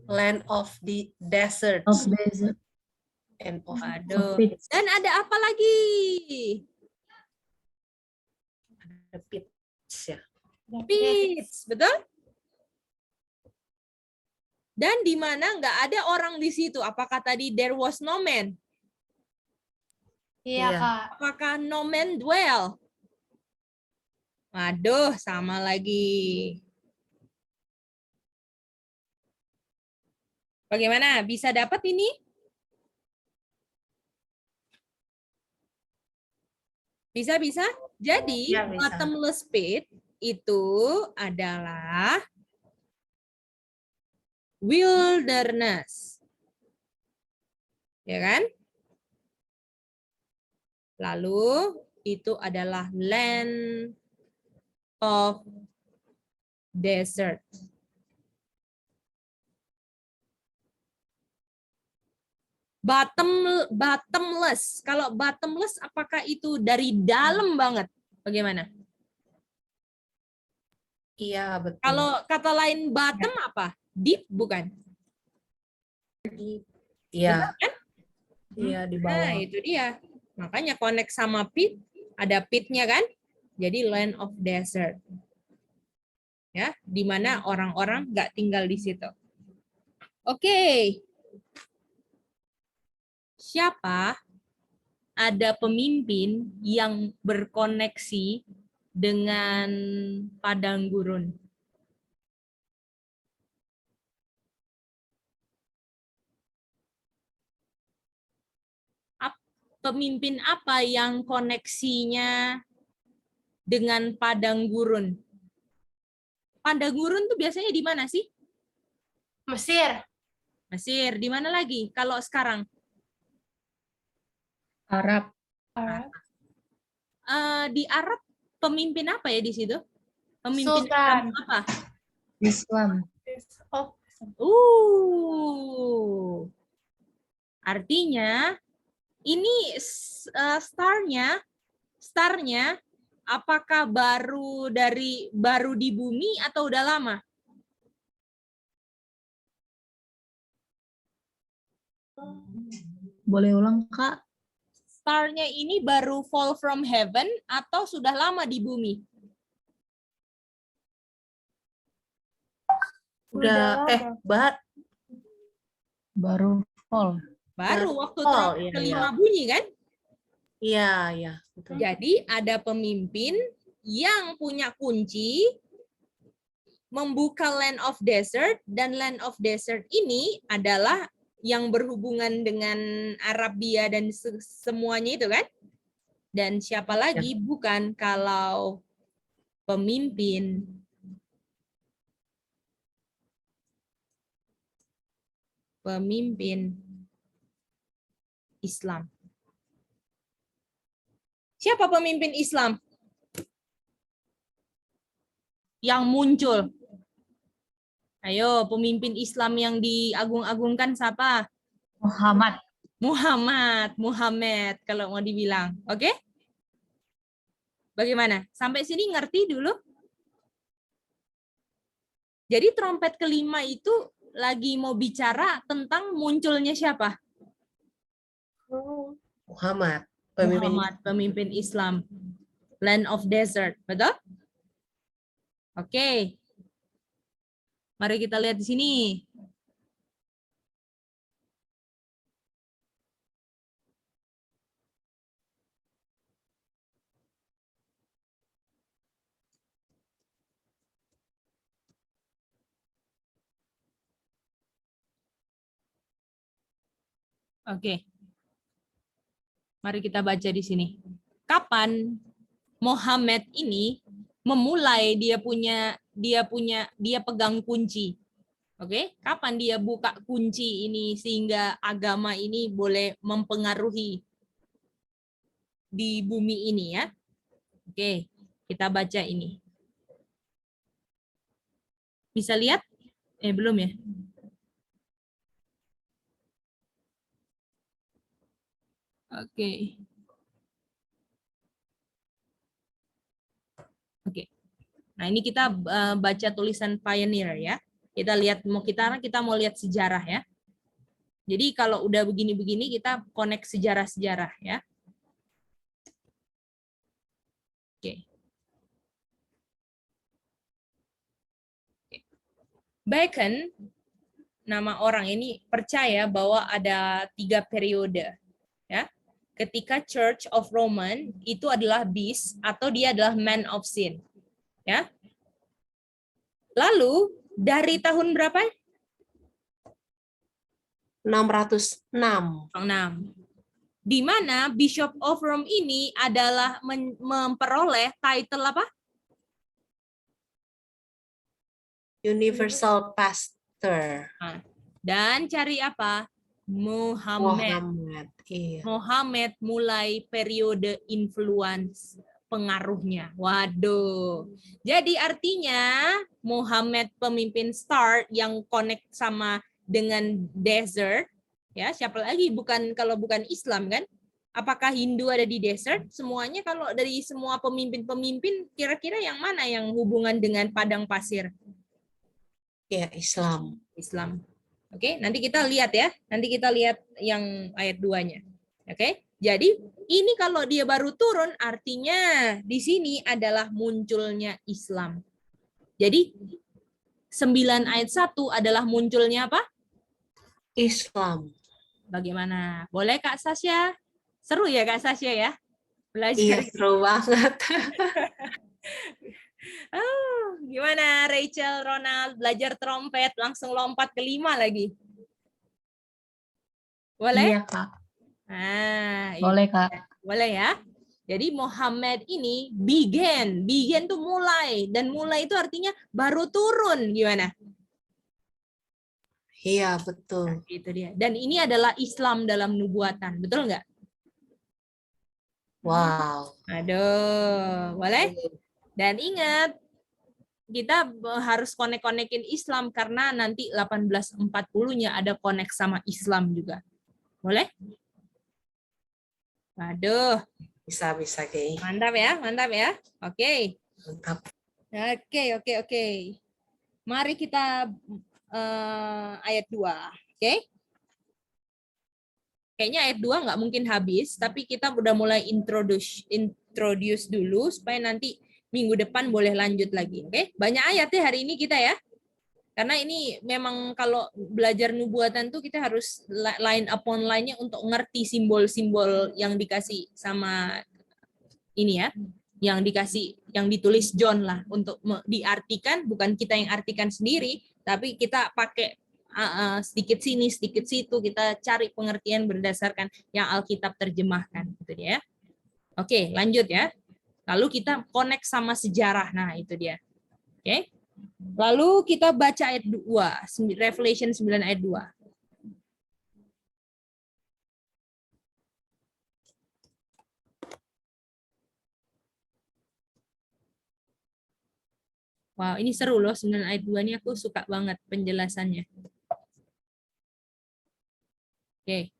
Land of the desert. Of desert. And of Waduh. pits. Dan ada apa lagi? the pits ya. Pits, betul? Dan di mana nggak ada orang di situ? Apakah tadi there was no man? Iya, Iya. Kak. Apakah no man dwell? Waduh, sama lagi. Bagaimana? Bisa dapat ini? Bisa? Jadi, Ya, bisa. bottomless pit itu adalah wilderness. Ya kan? Lalu, itu adalah land of desert. Bottomless. Kalau bottomless, apakah itu dari dalam banget? Bagaimana? Iya, betul. Kalau kata lain bottom apa? Deep bukan? Iya. Kan? Iya, di Nah, bawah. itu dia. Makanya connect sama pit, ada pitnya kan? Jadi land of desert. Ya, di mana orang-orang nggak tinggal di situ. Oke. Siapa ada pemimpin yang berkoneksi dengan padang gurun? Pemimpin apa yang koneksinya dengan padang gurun? Padang gurun tuh biasanya di mana sih? Mesir. Mesir. Di mana lagi kalau sekarang? Arab. Arab. Di Arab pemimpin apa ya di situ? Pemimpin Sultan. agama apa? Islam. Oh, Artinya ini starnya apakah baru di bumi atau udah lama? Boleh ulang, Kak? Starnya ini baru fall from heaven atau sudah lama di bumi? Udah Baru fall. Baru waktu fall, trompet iya, kelima bunyi kan? Iya, betul. Jadi ada pemimpin yang punya kunci membuka land of desert, dan land of desert ini adalah yang berhubungan dengan Arabia dan semuanya itu kan? Dan siapa lagi bukan kalau pemimpin Islam. Siapa pemimpin Islam yang muncul? Ayo, pemimpin Islam yang diagung-agungkan siapa? Muhammad kalau mau dibilang. Oke? Bagaimana? Sampai sini ngerti dulu? Jadi trompet kelima itu lagi mau bicara tentang munculnya siapa? Muhammad. Pemimpin Muhammad, pemimpin Islam. Land of desert, betul? Oke. Mari kita lihat di sini. Oke. Mari kita baca di sini. Kapan Muhammad ini memulai dia pegang kunci. Oke, kapan dia buka kunci ini sehingga agama ini boleh mempengaruhi di bumi ini ya. Oke, kita baca ini. Bisa lihat? Belum ya? Oke. Oke. Nah, ini kita baca tulisan pioneer ya. Kita lihat kita mau lihat sejarah ya. Jadi kalau udah begini-begini kita connect sejarah-sejarah ya. Oke. Bacon, nama orang ini percaya bahwa ada 3 periode ya. Ketika Church of Roman itu adalah beast atau dia adalah man of sin. Ya. Lalu dari tahun berapa? 606. 6. Di mana Bishop of Rome ini adalah memperoleh title apa? Universal Pastor. Dan cari apa? Muhammad. Iya. Muhammad mulai periode influence pengaruhnya. Waduh. Jadi artinya Muhammad pemimpin start yang connect sama dengan desert. Ya, siapa lagi kalau bukan Islam kan? Apakah Hindu ada di desert? Semuanya kalau dari semua pemimpin-pemimpin kira-kira yang mana yang hubungan dengan padang pasir? Ya, Islam. Islam. Oke, nanti kita lihat ya. Nanti kita lihat yang ayat 2-nya. Oke, jadi ini kalau dia baru turun artinya di sini adalah munculnya Islam. Jadi 9 ayat 1 adalah munculnya apa? Islam. Bagaimana? Boleh Kak Sasya? Seru ya Kak Sasya ya? Belajar. Iya, seru banget. Oh, gimana Rachel, Ronald, belajar trompet langsung lompat ke 5 lagi? Boleh? Iya, Kak. Boleh Kak. Boleh ya. Jadi Muhammad ini began tuh mulai, dan mulai itu artinya baru turun, gimana? Iya, betul. Nah, itu dia. Dan ini adalah Islam dalam nubuatan, betul nggak? Wow. Aduh, boleh? Dan ingat, kita harus konek-konekin Islam karena nanti 1840-nya ada konek sama Islam juga. Boleh? Waduh. Bisa, Kay. Mantap ya. Oke. Mantap. Oke. Mari kita ayat 2. Oke? Kayaknya ayat 2 nggak mungkin habis, tapi kita udah mulai introduce dulu supaya nanti minggu depan boleh lanjut lagi. Oke? Banyak ayat ya hari ini kita ya. Karena ini memang kalau belajar nubuatan tuh kita harus line upon line-nya untuk ngerti simbol-simbol yang dikasih sama ini ya. Yang ditulis John lah untuk diartikan, bukan kita yang artikan sendiri, tapi kita pakai sedikit sini, sedikit situ, kita cari pengertian berdasarkan yang Alkitab terjemahkan. Gitu dia. Oke, lanjut ya. Lalu kita connect sama sejarah. Nah, itu dia. Oke. Lalu kita baca ayat 2, Revelation 9 ayat 2. Wow, ini seru loh 9 ayat 2 ini aku suka banget penjelasannya. Oke.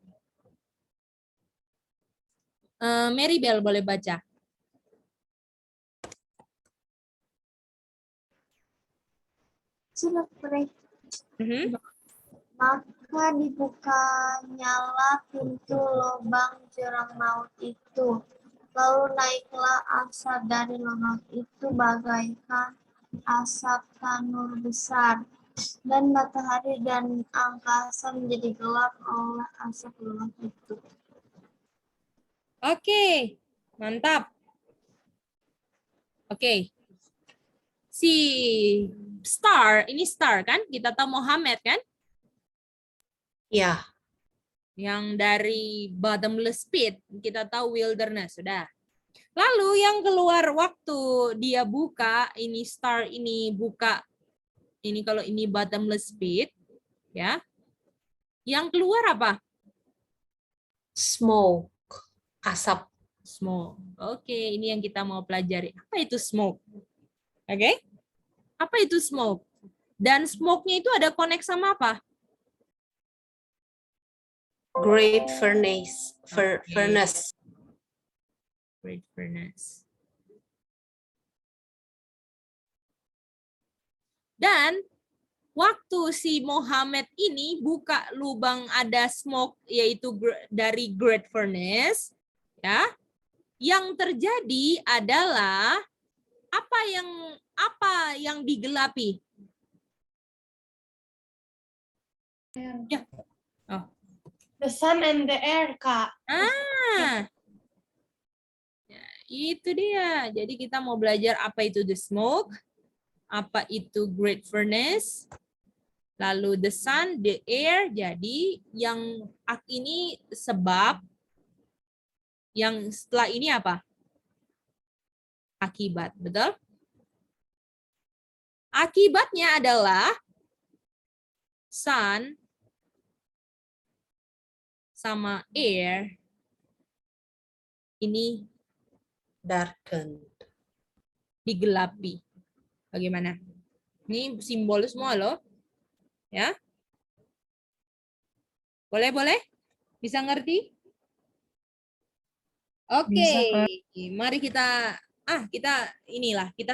Mary Bell boleh baca. Sila pray. Mhm. Maaf, Maka dibukanyalah pintu lubang jurang maut itu. Lalu naiklah asap dari lubang itu bagaikan asap tanur besar. Dan matahari dan angkasa menjadi gelap oleh asap lubang itu. Oke, mantap. Oke. Si Star, ini Star kan? Kita tahu Muhammad kan? Ya, Yang dari bottomless pit, kita tahu wilderness, sudah. Lalu yang keluar waktu dia buka, ini Star ini buka, ini kalau ini bottomless pit, ya. Yang keluar apa? smoke, asap. Smoke. Oke, ini yang kita mau pelajari. Apa itu smoke? Oke? Apa itu smoke? Dan smoke-nya itu ada connect sama apa? Great furnace, Oke. furnace. Great furnace. Dan waktu si Muhammad ini buka lubang ada smoke, yaitu dari great furnace, ya, yang terjadi adalah apa yang digelapi? Ya. Oh. The sun and the air, Kak. Ah. Ya, itu dia. Jadi kita mau belajar apa itu the smoke, apa itu great furnace, lalu the sun, the air. Jadi yang ini sebab, yang setelah ini apa? Akibat, betul? Akibatnya adalah sun sama air ini Darkened. digelapi. Bagaimana? Ini simbol semua loh. Ya. Boleh? Bisa ngerti? Oke. Bisa, Kak. Mari kita kita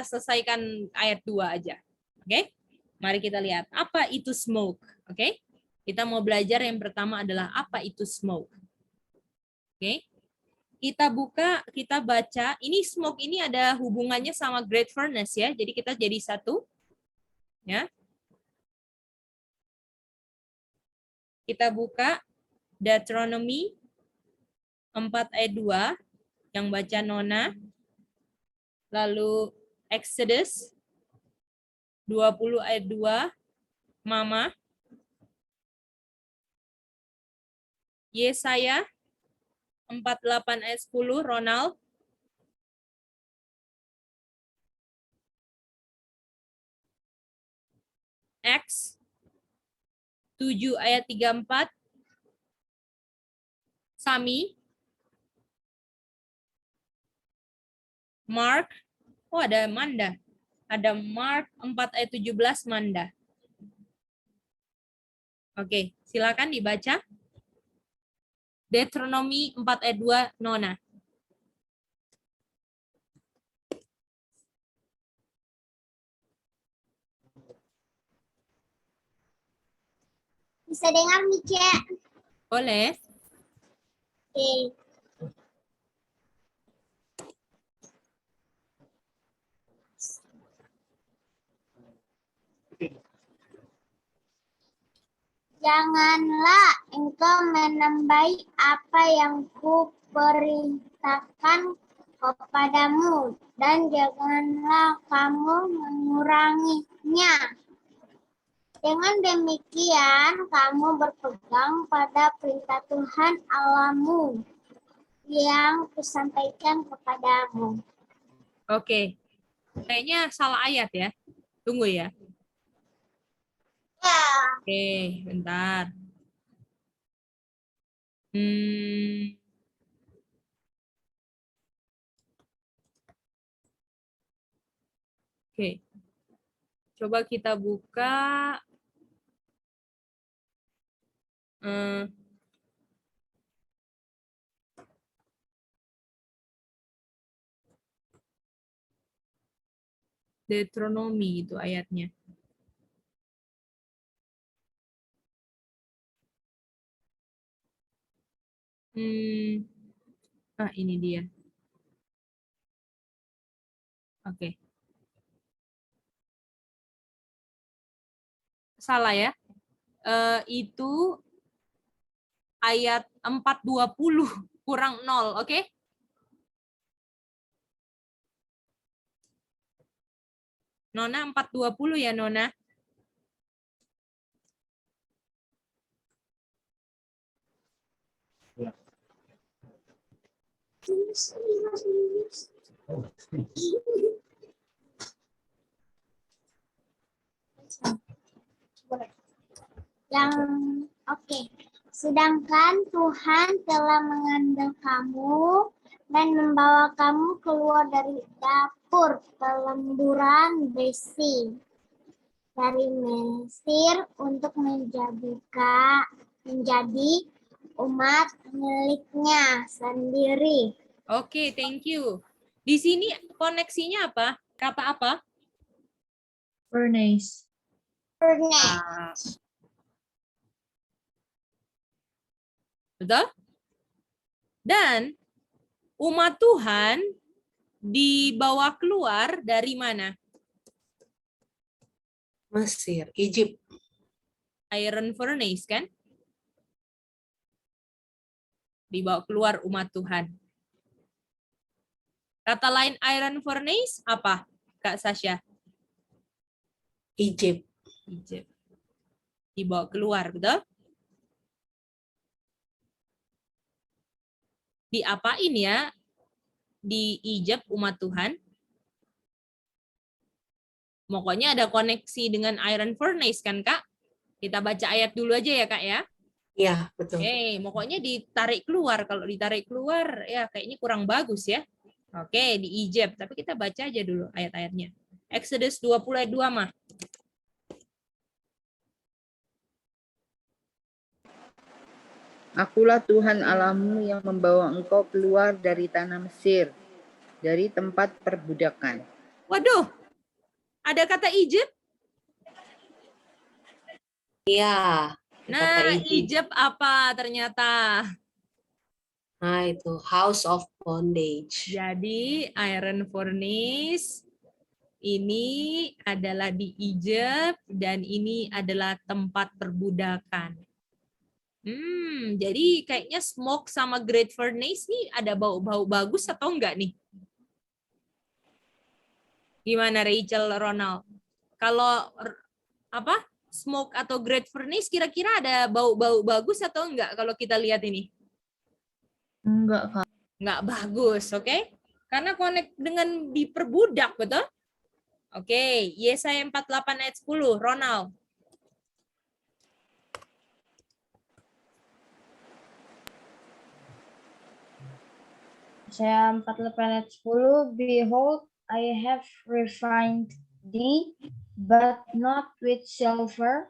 selesaikan ayat 2 aja. Oke? Mari kita lihat apa itu smoke. Oke? Kita mau belajar yang pertama adalah apa itu smoke. Oke? Kita buka, kita baca. Ini smoke ini ada hubungannya sama great furnace ya. Jadi kita jadi satu. Ya. Kita buka Deuteronomy 4 ayat 2 yang baca Nona. Lalu Exodus 20 ayat 2 Mama. Yesaya 48 ayat 10 Ronald. Acts 7 ayat 34 Sami. Mark, ada Manda. Ada Mark 4 ayat 17 Manda. Oke, silakan dibaca. Deuteronomy 4 ayat 2 Nona. Bisa dengar nih, Cek? Boleh? Oke. Janganlah engkau menambahi apa yang kuperintahkan kepadamu, dan janganlah kamu menguranginya. Dengan demikian, kamu berpegang pada perintah Tuhan Allahmu yang kusampaikan kepadamu. Oke. Kayaknya salah ayat ya. Tunggu ya. Ya. Oke, bentar. Oke. Coba kita buka. Deuteronomy itu ayatnya. Ini dia. Oke. Salah ya. Itu ayat 420 kurang 0, oke? Nona 420 ya, Nona. Ya. Oke. Sedangkan Tuhan telah mengambil kamu dan membawa kamu keluar dari dapur kelemburan besi dari Mesir untuk menjadi umat miliknya sendiri. Oke, thank you. Di sini koneksinya apa? Kata apa? Furnace. Betul? Dan umat Tuhan dibawa keluar dari mana? Mesir, Egypt. Iron furnace kan? Dibawa keluar umat Tuhan. Kata lain iron furnace apa, Kak Sasha? Egypt. Egypt. Dibawa keluar, betul? Diapain ya di Egypt umat Tuhan? Pokoknya ada koneksi dengan iron furnace kan, Kak? Kita baca ayat dulu aja ya, Kak ya. Iya, betul. Oke, pokoknya ditarik keluar. Kalau ditarik keluar, ya kayaknya kurang bagus ya. Oke, di Egypt. Tapi kita baca aja dulu ayat-ayatnya. Exodus 20 ayat 2 mah. Akulah Tuhan Allahmu yang membawa engkau keluar dari tanah Mesir, dari tempat perbudakan. Waduh, ada kata Egypt? Iya. Nah, Egypt apa ternyata? Nah, itu house of bondage. Jadi, iron furnace ini adalah di Egypt dan ini adalah tempat perbudakan. Jadi kayaknya smoke sama great furnace nih ada bau-bau bagus atau enggak nih? Gimana Rachel, Ronald? Kalau apa? Smoke atau great furnace kira-kira ada bau-bau bagus atau enggak kalau kita lihat ini? Enggak, Kak. Enggak bagus, oke? Karena connect dengan diperbudak, betul? Oke, Yesaya 48 ayat 10, Ronald. Yesaya 48 ayat 10, Behold, I have refined thee, but not with silver.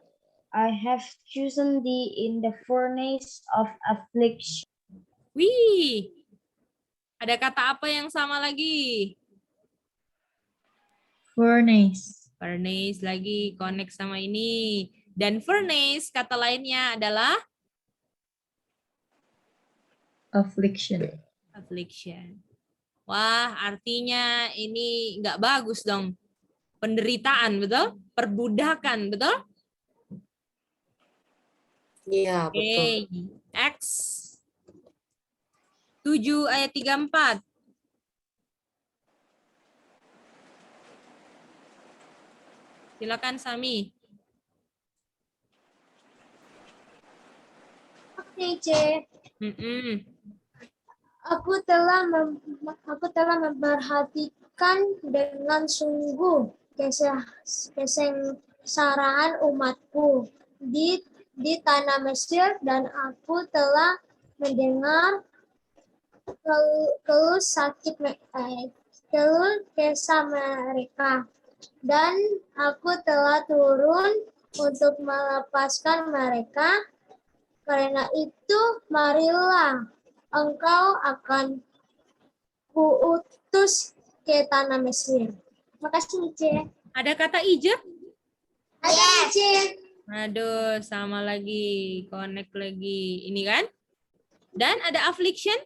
I have chosen thee in the furnace of affliction. Wih, ada kata apa yang sama lagi? Furnace. Furnace lagi, connect sama ini. Dan furnace, kata lainnya adalah? Affliction. Affliction. Wah, artinya ini nggak bagus dong. Penderitaan, betul? Perbudakan, betul? Iya, betul. Acts 7 ayat 34. Silakan Sami. Oke, C. Aku telah memperhatikan dengan sungguh kesengsaraan umatku di tanah Mesir, dan aku telah mendengar keluh kesah mereka, dan aku telah turun untuk melepaskan mereka. Karena itu, marilah engkau akan kuutus ke tanah Mesir. Makasih, Ce. Ada kata Egypt? Ada, Ce. Aduh, sama lagi. Connect lagi. Ini kan? Dan ada affliction.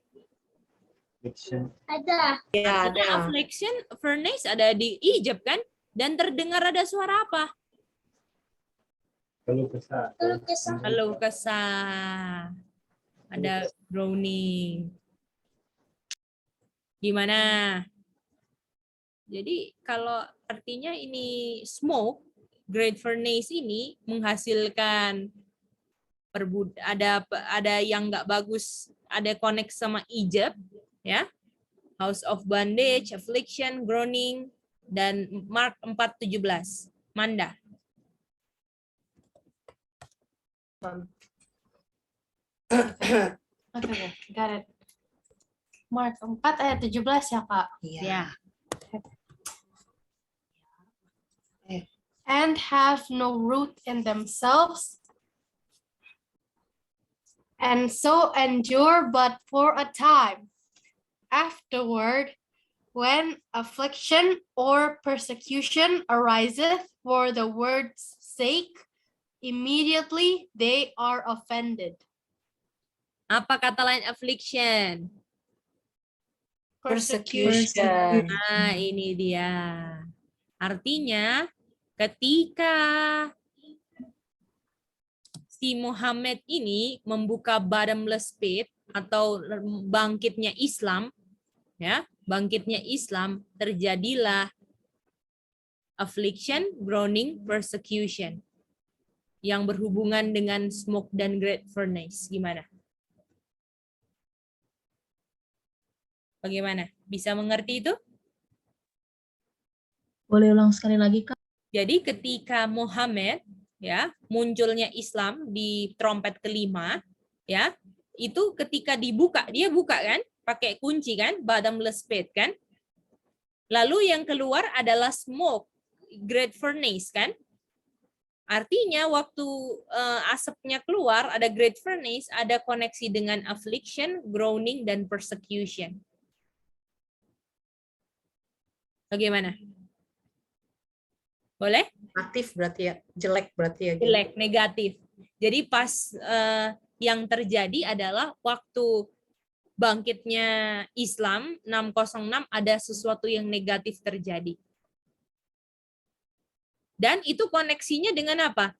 Fiction. Ada. Ya, Artinya ada. affliction, furnace ada di Egypt kan? Dan terdengar ada suara apa? Keluh kesah. Keluh kesah. Keluh kesah. Ada groaning. Gimana? Jadi kalau artinya ini smoke, great furnace ini menghasilkan ada yang nggak bagus, ada connect sama Egypt, ya. House of bondage, affliction, groaning, dan Mark 4:17. Manda. Oke, got it. Mark 4 ayat 17 ya, Kak. Ya. And have no root in themselves, and so endure but for a time. Afterward, when affliction or persecution ariseth for the word's sake, immediately they are offended. Apa kata lain affliction? Persecution. Nah, ini dia. Artinya, ketika si Muhammad ini membuka bottomless pit atau bangkitnya Islam, ya, bangkitnya Islam, terjadilah affliction, groaning, persecution yang berhubungan dengan smoke dan great furnace. Gimana? Bagaimana? Bisa mengerti itu? Boleh ulang sekali lagi, Kak? Jadi ketika Muhammad, ya, munculnya Islam di trompet kelima, ya, itu ketika dibuka, dia buka kan, pakai kunci kan, bottomless pit kan. Lalu yang keluar adalah smoke, great furnace kan. Artinya waktu asapnya keluar, ada great furnace, ada koneksi dengan affliction, groaning, dan persecution. Bagaimana? Boleh? Aktif berarti ya, jelek berarti ya. Jelek, negatif. Jadi pas yang terjadi adalah waktu bangkitnya Islam 606 ada sesuatu yang negatif terjadi. Dan itu koneksinya dengan apa?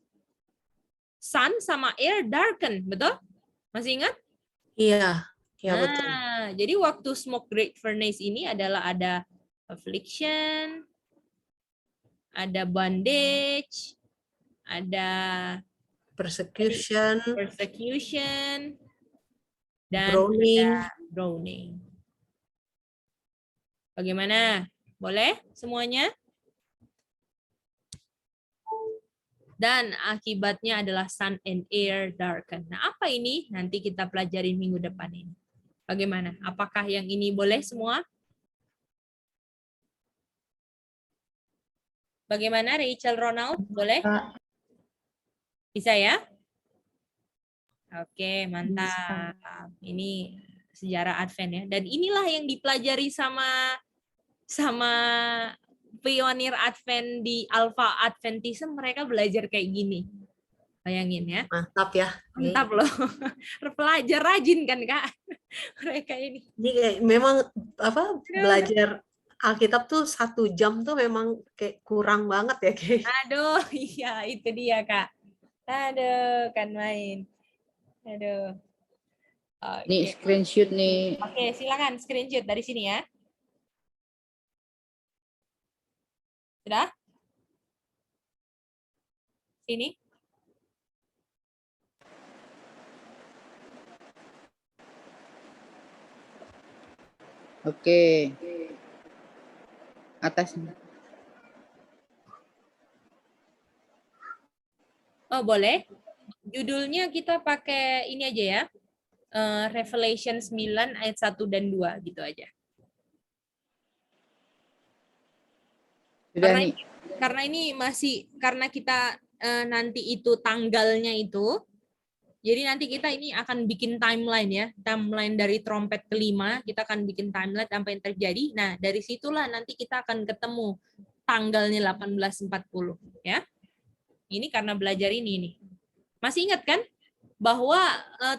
Sun sama air darken, betul? Masih ingat? Iya, iya betul. Jadi waktu smoke great furnace ini adalah ada affliction, ada bondage, ada Persecution, dan groaning. ada groaning. Bagaimana? Boleh semuanya? Dan akibatnya adalah sun and air darken. Nah, apa ini? Nanti kita pelajari minggu depan ini. Bagaimana? Apakah yang ini boleh semua? Bagaimana Rachel Ronald? Boleh? Bisa ya? Oke, mantap. Ini sejarah Advent ya. Dan inilah yang dipelajari sama pionir Advent di Alpha Adventism, mereka belajar kayak gini. Bayangin ya. Mantap ya. Mantap loh. Pelajar rajin kan, Kak? Mereka ini. Jadi memang belajar Alkitab tuh 1 jam tuh memang kayak kurang banget ya kayak. Aduh, iya itu dia Kak. Aduh, kan main. Aduh. Nih screenshot nih. Oke, silakan screenshot dari sini ya. Sudah? Sini. Oke. Atas. Oh, boleh. Judulnya kita pakai ini aja ya. Revelation 9 ayat 1 dan 2 gitu aja. Sudah nih. Karena ini masih karena kita nanti itu tanggalnya itu. Jadi nanti kita ini akan bikin timeline ya, timeline dari trompet kelima, kita akan bikin timeline apa yang terjadi. Nah, dari situlah nanti kita akan ketemu tanggalnya 1840 ya. Ini karena belajar ini nih. Masih ingat kan? bahwa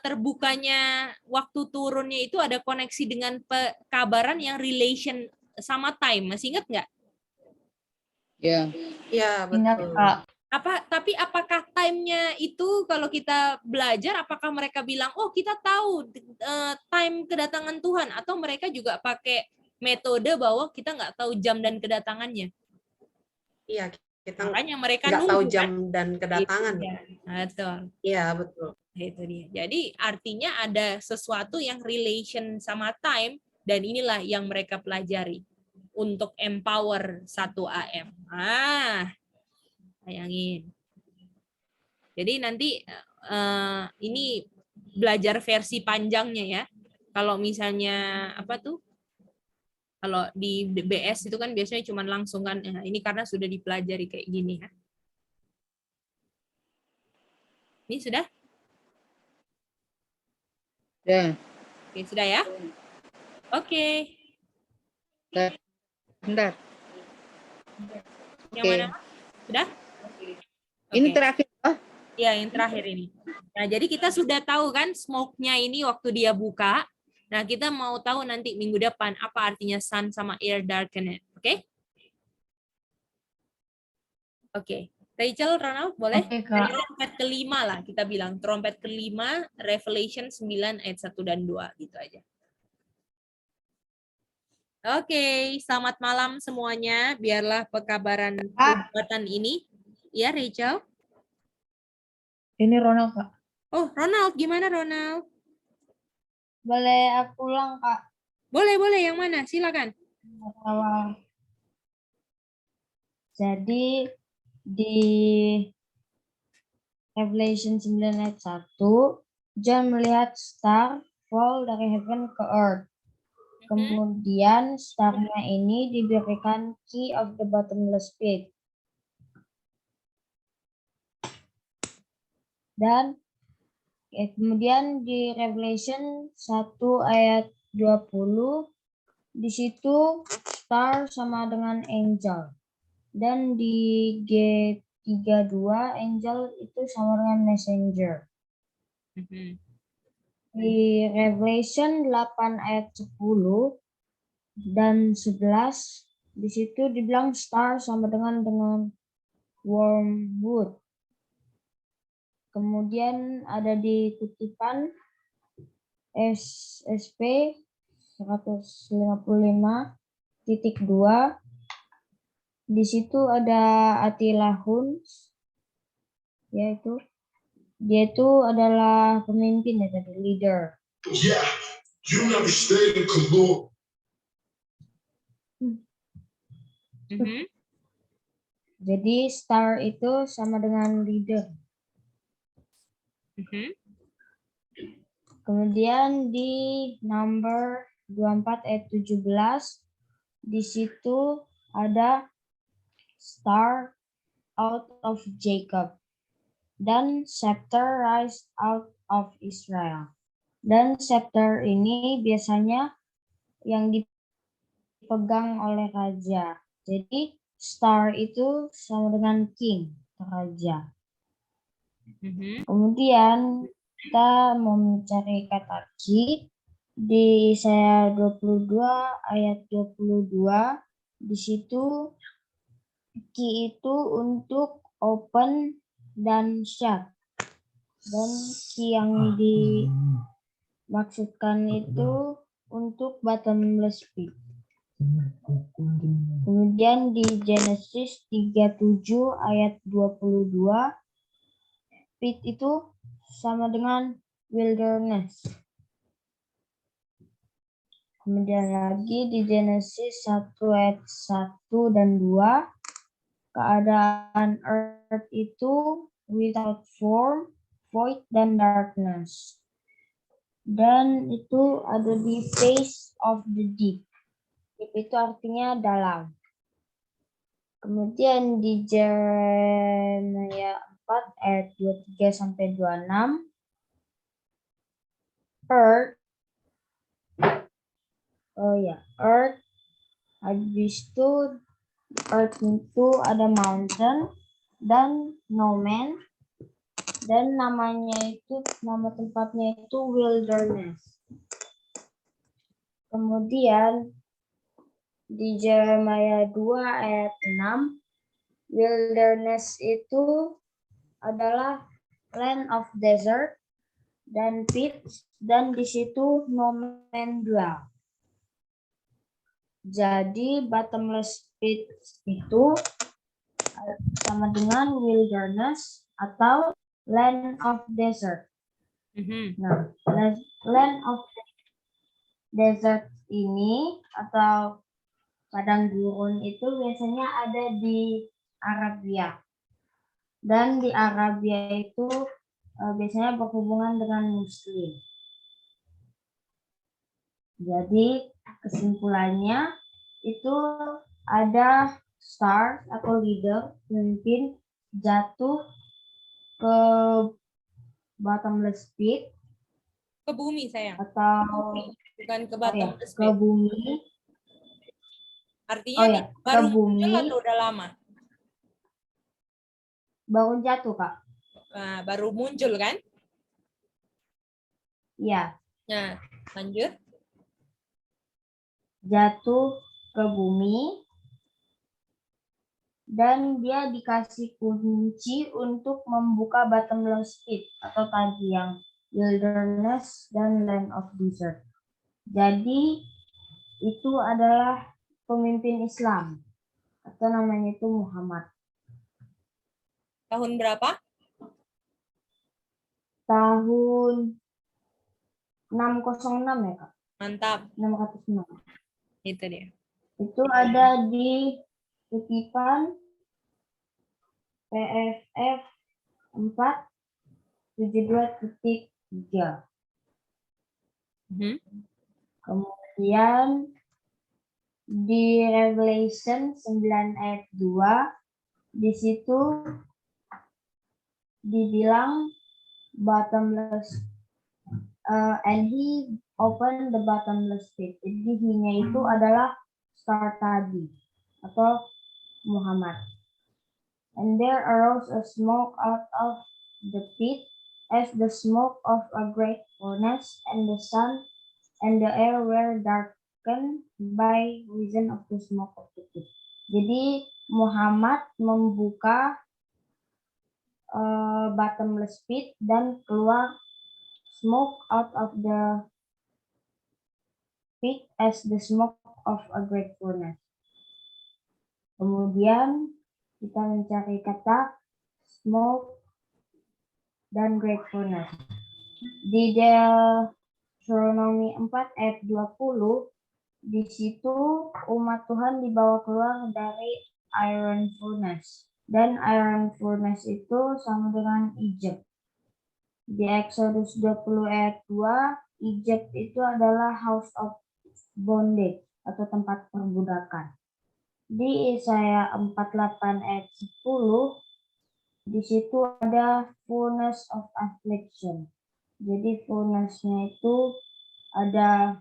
terbukanya waktu turunnya itu ada koneksi dengan pekabaran yang relation sama time. Masih ingat nggak? Ya. Ya, Ingat, betul. Kak. Tapi apakah time-nya itu kalau kita belajar, apakah mereka bilang, oh kita tahu time kedatangan Tuhan, atau mereka juga pakai metode bahwa kita nggak tahu jam dan kedatangannya? Iya, kita Makanya mereka nggak tahu nunggu jam kan? dan kedatangan. Itu dia. Betul. Iya, betul. Itu dia. Jadi artinya ada sesuatu yang relation sama time, dan inilah yang mereka pelajari untuk empower 1 AM. Bayangin. Jadi nanti ini belajar versi panjangnya ya. Kalau misalnya apa tuh? Kalau di BS itu kan biasanya cuma langsung kan. Ini karena sudah dipelajari kayak gini ya. Ini sudah? Ya. Oke, sudah ya? Oke. Bentar. Yang mana? Sudah? Ini Oke. terakhir. Oh, Ya, yang terakhir ini. Nah, jadi kita sudah tahu kan smoke-nya ini waktu dia buka. Nah, kita mau tahu nanti minggu depan apa artinya sun sama air darkened. Oke? Oke. Rachel, Ronald, boleh? Oke, Kak. Dari trompet kelima lah, kita bilang. Trompet kelima, Revelation 9 ayat 1 dan 2. Gitu aja. Oke, selamat malam semuanya. Biarlah pekabaran perbuatan ini. Ya, Rachel? Ini Ronald, Kak. Oh, Ronald. Gimana, Ronald? Boleh aku ulang, Kak? Boleh, boleh. Yang mana? Silakan. Awal. Jadi di Revelation 9 ayat 1, John melihat star fall dari heaven ke earth. Kemudian starnya ini diberikan key of the bottomless pit. Dan kemudian di Revelation 1 ayat 20, di situ star sama dengan angel. Dan di G32 angel itu sama dengan messenger. Di Revelation 8 ayat 10 dan 11, di situ dibilang star sama dengan wormwood. Kemudian ada di kutipan SSP 155.2, di situ ada Attila Huns, yaitu dia itu adalah pemimpin ya tadi, leader. Yeah, you never stayed in Kabul. Jadi star itu sama dengan leader. Kemudian di number 24 ayat 17, di situ ada star out of Jacob dan scepter rise out of Israel. Dan scepter ini biasanya yang dipegang oleh raja. Jadi star itu sama dengan king, raja. Kemudian kita mau mencari kata key di Yesaya 22 ayat 22. Di situ key itu untuk open dan shut. Dan key yang dimaksudkan itu untuk bottomless pit. Kemudian di Genesis 37 ayat 22, pit itu sama dengan wilderness. Kemudian lagi di Genesis 1 ayat 1 dan 2, keadaan earth itu without form, void, dan darkness. Dan itu ada di face of the deep. Deep itu artinya dalam. Kemudian di Jeremia 4 ayat 23 sampai 26, earth, earth, habis itu earth itu ada mountain dan no man, Dan nama tempatnya itu wilderness. Kemudian di Jeremia 2 ayat 6, wilderness itu adalah land of desert dan pits, dan di situ no man dwell. Jadi bottomless pit itu sama dengan wilderness atau land of desert. Nah, land of desert ini atau padang gurun itu biasanya ada di Arabia. Dan di Arabia itu biasanya berhubungan dengan Muslim. Jadi kesimpulannya itu ada stars atau leader, pemimpin jatuh ke bottomless pit. Ke bumi sayang. Atau bukan ke ya, bottomless ke pit. bumi. Artinya ya, baru ke bumi. muncul atau udah lama? Baru jatuh, Kak. Nah, baru muncul kan? Iya. Nah, lanjut. Jatuh ke bumi dan dia dikasih kunci untuk membuka bottomless pit atau tadi yang wilderness dan land of desert. Jadi itu adalah pemimpin Islam atau namanya itu Muhammad. Tahun berapa? Tahun 606 ya, Kak. Mantap. 606. Itu dia. Itu ada di kutipan PFF 472.3. Kemudian di Revelation 9 ayat 2, di situ dibilang bottomless and he opened the bottomless pit. Jadi he-nya itu adalah star tadi atau Muhammad. And there arose a smoke out of the pit as the smoke of a great furnace, and the sun and the air were darkened by reason of the smoke of the pit. Jadi Muhammad membuka bottomless pit dan keluar smoke out of the pit as the smoke of a great furnace. Kemudian kita mencari kata smoke dan great furnace. Di Deuteronomy 4 ayat 20, di situ umat Tuhan dibawa keluar dari iron furnace. Dan iron furnace itu sama dengan Egypt. Di Exodus 20 ayat 2, Egypt itu adalah house of bondage atau tempat perbudakan. Di Yesaya 48 ayat 10, di situ ada furnace of affliction. Jadi furnace-nya itu ada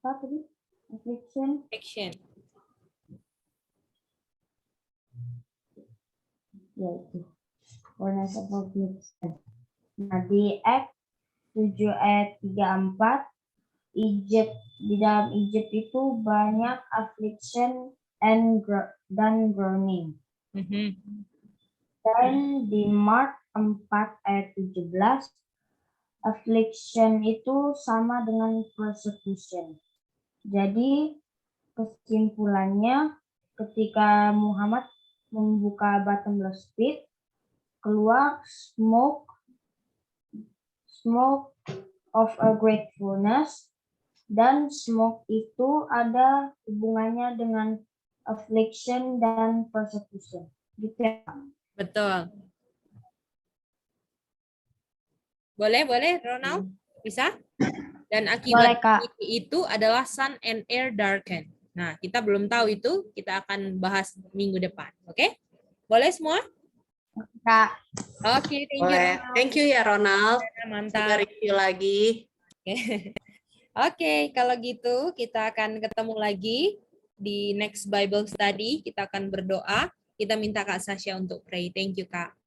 apa tadi? Affliction. Ya itu. Furnace of affliction. Nah, di Acts 7 ayat 34, di dalam Egypt itu banyak affliction dan groaning. Dan di Mark 4 ayat 17, affliction itu sama dengan persecution. Jadi kesimpulannya ketika Muhammad membuka bottomless pit, keluar smoke of a great furnace, dan smoke itu ada hubungannya dengan affliction dan persecution. Gitu ya. Betul. Boleh, Ronald? Bisa? Dan akibat itu adalah sun and air darken. Nah, kita belum tahu itu, kita akan bahas minggu depan. Oke? Boleh semua? Kak. Oke, thank you. Thank you ya Ronald. Mantap. Kita review lagi. Oke, kalau gitu kita akan ketemu lagi di next Bible study. Kita akan berdoa. Kita minta Kak Sasha untuk pray. Thank you, Kak.